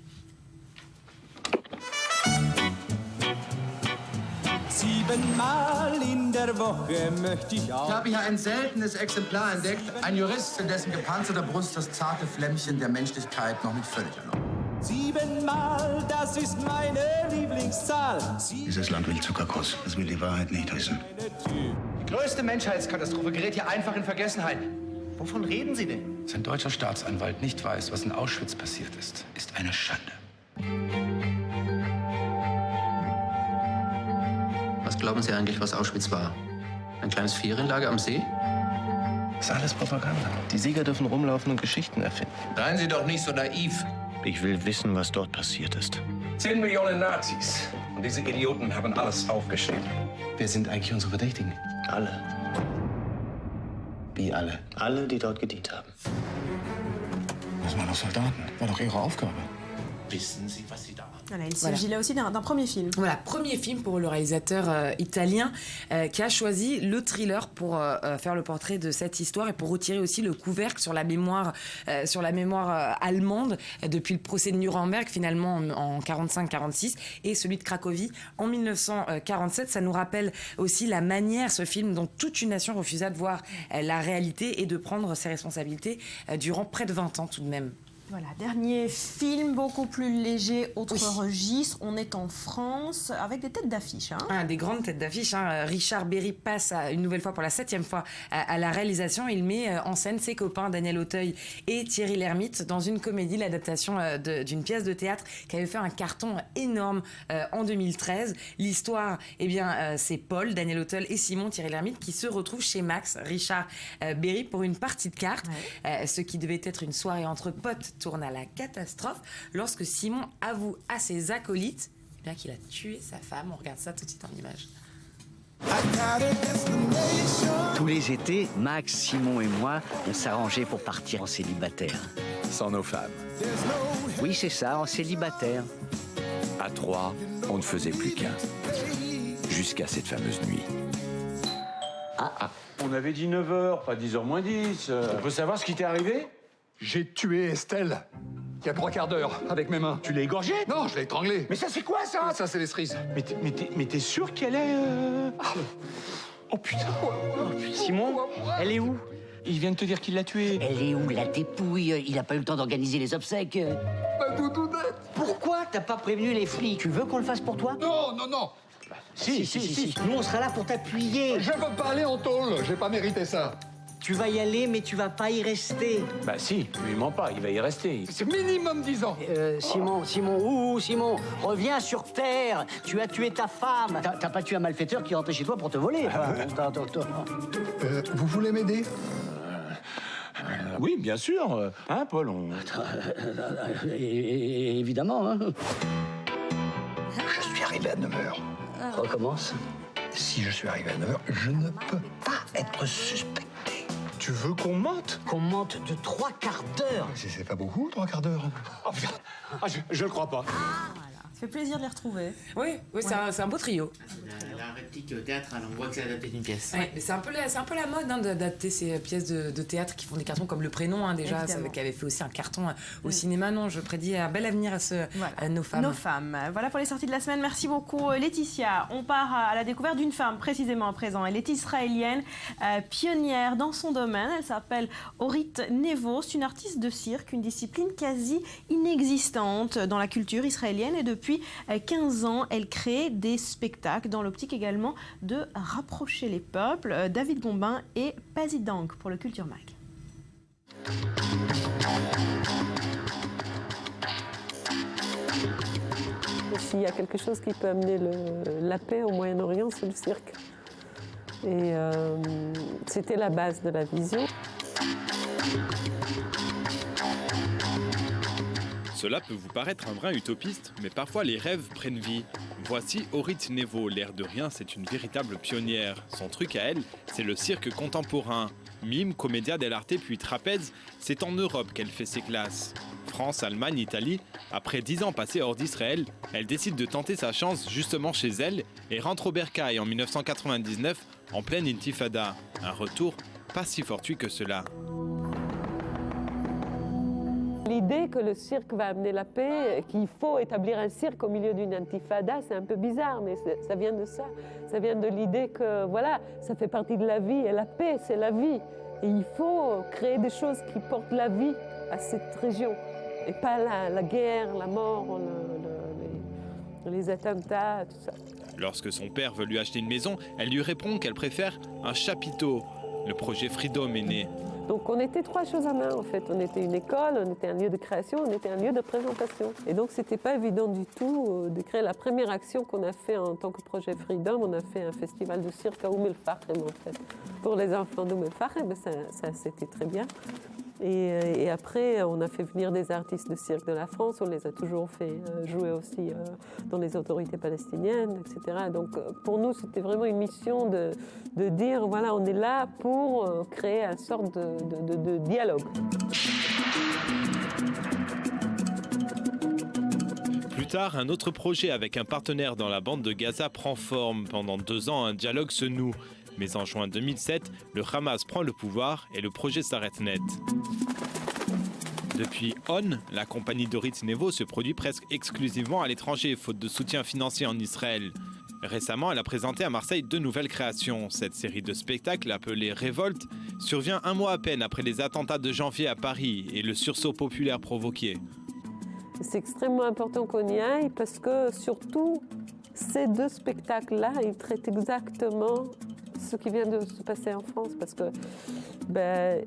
Siebenmal in der Woche möchte ich auch. Ich habe hier ein seltenes Exemplar entdeckt. Ein Jurist, in dessen gepanzerter Brust das zarte Flämmchen der Menschlichkeit noch nicht völlig erlaubt. Siebenmal, das ist meine Lieblingszahl. Dieses Land will Zuckerkuss. Es will die Wahrheit nicht wissen. Die größte Menschheitskatastrophe gerät hier einfach in Vergessenheit. Wovon reden Sie denn? Dass ein deutscher Staatsanwalt nicht weiß, was in Auschwitz passiert ist eine Schande. Was glauben Sie eigentlich, was Auschwitz war? Ein kleines Ferienlager am See? Das ist alles Propaganda. Die Sieger dürfen rumlaufen und Geschichten erfinden. Seien Sie doch nicht so naiv. Ich will wissen, was dort passiert ist. 10 Millionen Nazis. Und diese Idioten haben alles aufgeschrieben. Wer sind eigentlich unsere Verdächtigen? Alle. Wie alle? Alle, die dort gedient haben. Das waren doch Soldaten. War doch ihre Aufgabe. Wissen Sie, was Sie da haben? Voilà, il s'agit là aussi d'un premier film. Voilà, premier film pour le réalisateur italien qui a choisi le thriller pour faire le portrait de cette histoire et pour retirer aussi le couvercle sur la mémoire allemande depuis le procès de Nuremberg finalement en 45-46 et celui de Cracovie en 1947. Ça nous rappelle aussi la manière, ce film, dont toute une nation refusa de voir la réalité et de prendre ses responsabilités durant près de 20 ans tout de même. Voilà, dernier film beaucoup plus léger, autre registre. On est en France avec des têtes d'affiche. Des grandes têtes d'affiche. Richard Berry passe une nouvelle fois pour la 7e fois à la réalisation. Il met en scène ses copains Daniel Auteuil et Thierry Lhermitte dans une comédie, l'adaptation d'une pièce de théâtre qui avait fait un carton énorme en 2013. L'histoire, c'est Paul, Daniel Auteuil et Simon, Thierry Lhermitte qui se retrouvent chez Max, Richard Berry, pour une partie de cartes. Ce qui devait être une soirée entre potes tourne à la catastrophe lorsque Simon avoue à ses acolytes qu'il a tué sa femme. On regarde ça tout de suite en image. Tous les étés, Max, Simon et moi, on s'arrangeait pour partir en célibataire. Sans nos femmes. Oui, c'est ça, en célibataire. À 3, on ne faisait plus qu'un. Jusqu'à cette fameuse nuit. On avait dit 9h, pas 10h moins 10. On peut savoir ce qui t'est arrivé? J'ai tué Estelle, il y a 3 quarts d'heure, avec mes mains. Tu l'as égorgée? Non, je l'ai étranglée. Mais ça, c'est quoi, ça? Ça, c'est les cerises. Mais t'es sûr qu'elle est... Oh, putain. Simon, elle est où? Il vient de te dire qu'il l'a tuée. Elle est où, la dépouille? Il n'a pas eu le temps d'organiser les obsèques. Ma doudounette. Pourquoi t'as pas prévenu les flics? Tu veux qu'on le fasse pour toi? Non, non, non. Si. Nous, on sera là pour t'appuyer. Je veux pas aller en tôle, j'ai pas mérité ça. Tu vas y aller, mais tu vas pas y rester. Bah si, lui ment pas, il va y rester. C'est minimum 10 ans. Simon, reviens sur terre. Tu as tué ta femme. T'as pas tué un malfaiteur qui est rentré chez toi pour te voler. Attends. Vous voulez m'aider? Oui, bien sûr. Hein, Paul, Évidemment, hein. Je suis arrivé à 9h. Recommence. Si je suis arrivé à 9h, je ne peux pas être suspecté. Tu veux qu'on mente? Qu'on mente de 3 quarts d'heure. C'est pas beaucoup, 3 quarts d'heure. Je le crois pas. Ça fait plaisir de les retrouver. Oui, c'est un beau trio. La réplique théâtrale, on voit que c'est adapté d'une pièce. Ouais, c'est un peu la mode d'adapter ces pièces de théâtre qui font des cartons comme Le Prénom, déjà, qui avait fait aussi un carton au cinéma. Non, je prédis un bel avenir à Nos femmes. Nos femmes. Voilà pour les sorties de la semaine. Merci beaucoup, Laetitia. On part à la découverte d'une femme, précisément à présent. Elle est israélienne, pionnière dans son domaine. Elle s'appelle Orit Nevo. C'est une artiste de cirque, une discipline quasi inexistante dans la culture israélienne. Et depuis 15 ans, elle crée des spectacles dans l'optique également de rapprocher les peuples. David Gombin et Pazit Dank pour le Culture Mag. s'il y a quelque chose qui peut amener la paix au Moyen-Orient, c'est le cirque. Et c'était la base de la vision. Cela peut vous paraître un brin utopiste, mais parfois les rêves prennent vie. Voici Orit Nevo, l'air de rien, c'est une véritable pionnière. Son truc à elle, c'est le cirque contemporain. Mime, commedia dell'arte puis trapèze, c'est en Europe qu'elle fait ses classes. France, Allemagne, Italie, après 10 ans passés hors d'Israël, elle décide de tenter sa chance justement chez elle et rentre au Bercail en 1999 en pleine intifada. Un retour pas si fortuit que cela. L'idée que le cirque va amener la paix, qu'il faut établir un cirque au milieu d'une intifada, c'est un peu bizarre, mais ça vient de ça. Ça vient de l'idée que, voilà, ça fait partie de la vie, et la paix, c'est la vie. Et il faut créer des choses qui portent la vie à cette région, et pas la guerre, la mort, les attentats, tout ça. Lorsque son père veut lui acheter une maison, elle lui répond qu'elle préfère un chapiteau. Le projet Freedom est né. Donc on était trois choses en un en fait. On était une école, on était un lieu de création, on était un lieu de présentation. Et donc c'était pas évident du tout de créer la première action qu'on a fait en tant que projet Freedom. On a fait un festival de cirque à Oum-el-Fahem en fait. Pour les enfants d'Oum-el-Fahem, ça c'était très bien. Et après, on a fait venir des artistes de cirque de la France, on les a toujours fait jouer aussi dans les autorités palestiniennes, etc. Donc pour nous, c'était vraiment une mission de dire, voilà, on est là pour créer une sorte de dialogue. Plus tard, un autre projet avec un partenaire dans la bande de Gaza prend forme. Pendant 2 ans, un dialogue se noue. Mais en juin 2007, le Hamas prend le pouvoir et le projet s'arrête net. Depuis On, la compagnie d'Orit Nevo se produit presque exclusivement à l'étranger, faute de soutien financier en Israël. Récemment, elle a présenté à Marseille 2 nouvelles créations. Cette série de spectacles, appelée Révolte, survient 1 mois à peine après les attentats de janvier à Paris et le sursaut populaire provoqué. C'est extrêmement important qu'on y aille parce que surtout, ces 2 spectacles-là, ils traitent exactement ce qui vient de se passer en France, parce que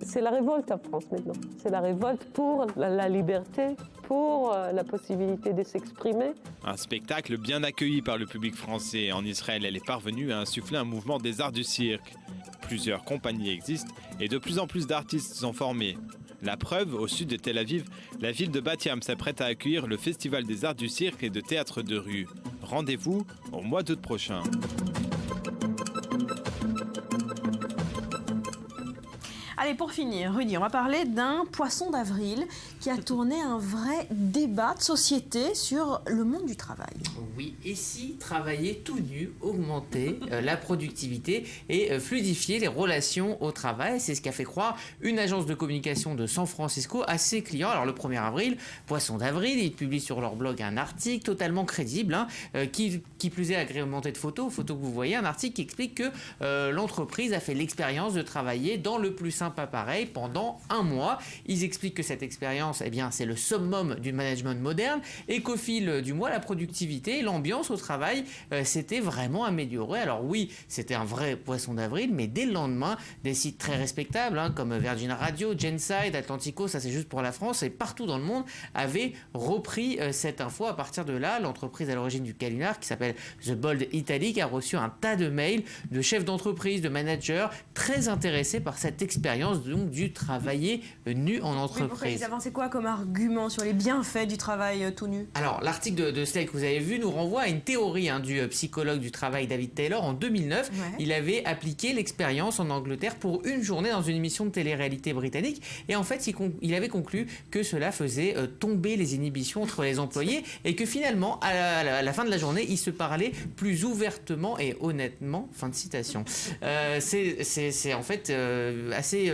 c'est la révolte en France maintenant. C'est la révolte pour la liberté, pour la possibilité de s'exprimer. Un spectacle bien accueilli par le public français. En Israël, elle est parvenue à insuffler un mouvement des arts du cirque. Plusieurs compagnies existent et de plus en plus d'artistes sont formés. La preuve, au sud de Tel Aviv, la ville de Bat Yam s'apprête à accueillir le Festival des arts du cirque et de théâtre de rue. Rendez-vous au mois d'août prochain. Allez, pour finir, Rudy, on va parler d'un poisson d'avril qui a tourné un vrai débat de société sur le monde du travail. Oui, et si travailler tout nu augmentait la productivité et fluidifier les relations au travail? C'est ce qu'a fait croire une agence de communication de San Francisco à ses clients. Alors le 1er avril, poisson d'avril, ils publient sur leur blog un article totalement crédible, qui plus est agrémenté de photos que vous voyez, un article qui explique que l'entreprise a fait l'expérience de travailler dans le plus simple appareil pendant 1 mois. Ils expliquent que cette expérience, c'est le summum du management moderne et qu'au fil du mois, la productivité et l'ambiance au travail s'étaient vraiment améliorées. Alors oui, c'était un vrai poisson d'avril, mais dès le lendemain, des sites très respectables comme Virgin Radio, Genside, Atlantico, ça c'est juste pour la France, et partout dans le monde avaient repris cette info. À partir de là, l'entreprise à l'origine du canular, qui s'appelle The Bold Italic, a reçu un tas de mails de chefs d'entreprise, de managers très intéressés par cette expérience donc du travailler nu en entreprise. Ils avançaient quoi comme argument sur les bienfaits du travail tout nu? Alors l'article de Slate que vous avez vu nous renvoie à une théorie du psychologue du travail David Taylor en 2009. Ouais. Il avait appliqué l'expérience en Angleterre pour 1 journée dans une émission de télé-réalité britannique et en fait il avait conclu que cela faisait tomber les inhibitions entre les employés et que finalement à la fin de la journée ils se parlaient plus ouvertement et honnêtement. Fin de citation. C'est en fait assez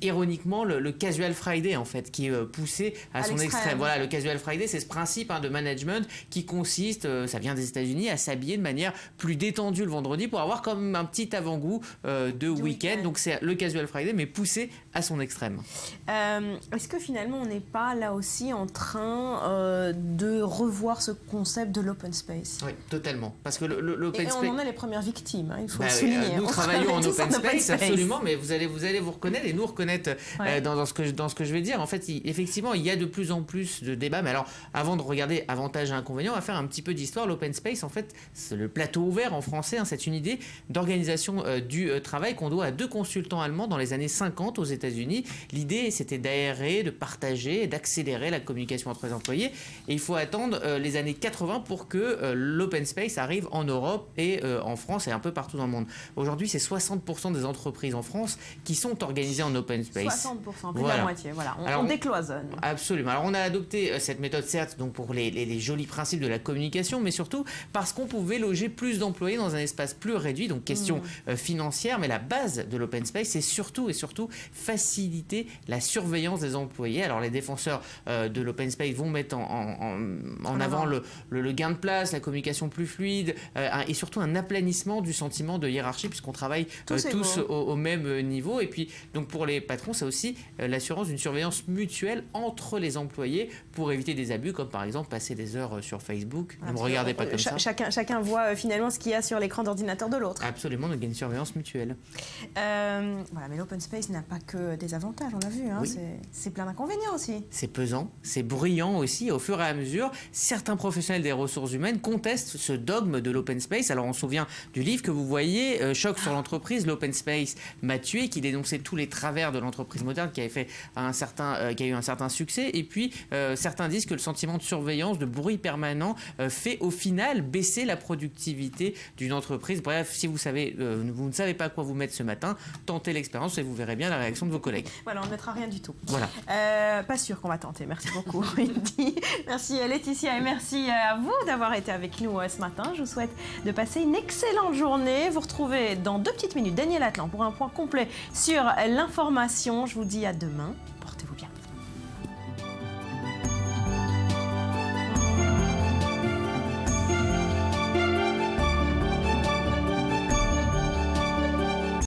ironiquement le casual Friday en fait qui est poussé à son extrême. Voilà, le casual Friday, c'est ce principe de management qui consiste, ça vient des États-Unis, à s'habiller de manière plus détendue le vendredi pour avoir comme un petit avant-goût de week-end. Donc c'est le casual Friday mais poussé à son extrême. Est-ce que finalement on n'est pas là aussi en train de revoir ce concept de l'open space? Oui, totalement. Parce que l'open space... Et on en a les premières victimes, il faut le souligner. Nous travaillons en open space, absolument, mais vous allez vous reconnaître et nous reconnaître dans ce que je vais vais dire. En fait, effectivement, il y a de plus en plus de débats. Mais alors, avant de regarder avantages et inconvénients, on va faire un petit peu d'histoire. L'open space, en fait, c'est le plateau ouvert en français. Hein, c'est une idée d'organisation du travail qu'on doit à 2 consultants allemands dans les années 50 aux États-Unis. L'idée, c'était d'aérer, de partager, d'accélérer la communication entre les employés. Et il faut attendre les années 80 pour que l'open space arrive en Europe et en France et un peu partout dans le monde. Aujourd'hui, c'est 60% des entreprises en France qui sont organisées en open space. 60%, plus de la moitié, voilà. On décloisonne. Absolument. Alors, on a adopté cette méthode, certes, donc pour les jolis principes de la communication, mais surtout parce qu'on pouvait loger plus d'employés dans un espace plus réduit, donc question financière, mais la base de l'open space, c'est surtout faciliter la surveillance des employés. Alors, les défenseurs de l'open space vont mettre en avant le gain de place, la communication plus fluide et surtout un aplanissement du sentiment de hiérarchie puisqu'on travaille tous au même niveau. Et puis donc pour les patrons, c'est aussi l'assurance d'une surveillance mutuelle entre les employés pour éviter des abus comme par exemple passer des heures sur Facebook. Ne me regardez pas comme ça. Chacun voit finalement ce qu'il y a sur l'écran d'ordinateur de l'autre. Absolument, donc il y a une surveillance mutuelle. Voilà, mais l'open space n'a pas que des avantages, on l'a vu. Hein, c'est plein d'inconvénients aussi. C'est pesant, c'est bruyant aussi. Au fur et à mesure, certains professionnels des ressources humaines contestent ce dogme de l'open space. Alors on se souvient du livre que vous voyez, Choc sur l'entreprise, l'open space m'a tué, qui dénonçait tous les travers de l'entreprise moderne, qui avait qui a eu un certain succès. Et puis certains disent que le sentiment de surveillance, de bruit permanent, fait au final baisser la productivité d'une entreprise. Bref, si vous ne savez pas quoi vous mettre ce matin, tentez l'expérience et vous verrez bien la réaction de vos collègues. Voilà, on ne mettra rien du tout. Voilà. Pas sûr qu'on va tenter. Merci beaucoup, Wendy. Merci Laetitia et merci à vous d'avoir été avec nous ce matin. Je vous souhaite de passer une excellente journée. Vous retrouvez dans 2 petites minutes Daniel Atlan pour un point complet sur l'information. Je vous dis à demain. Portez-vous bien.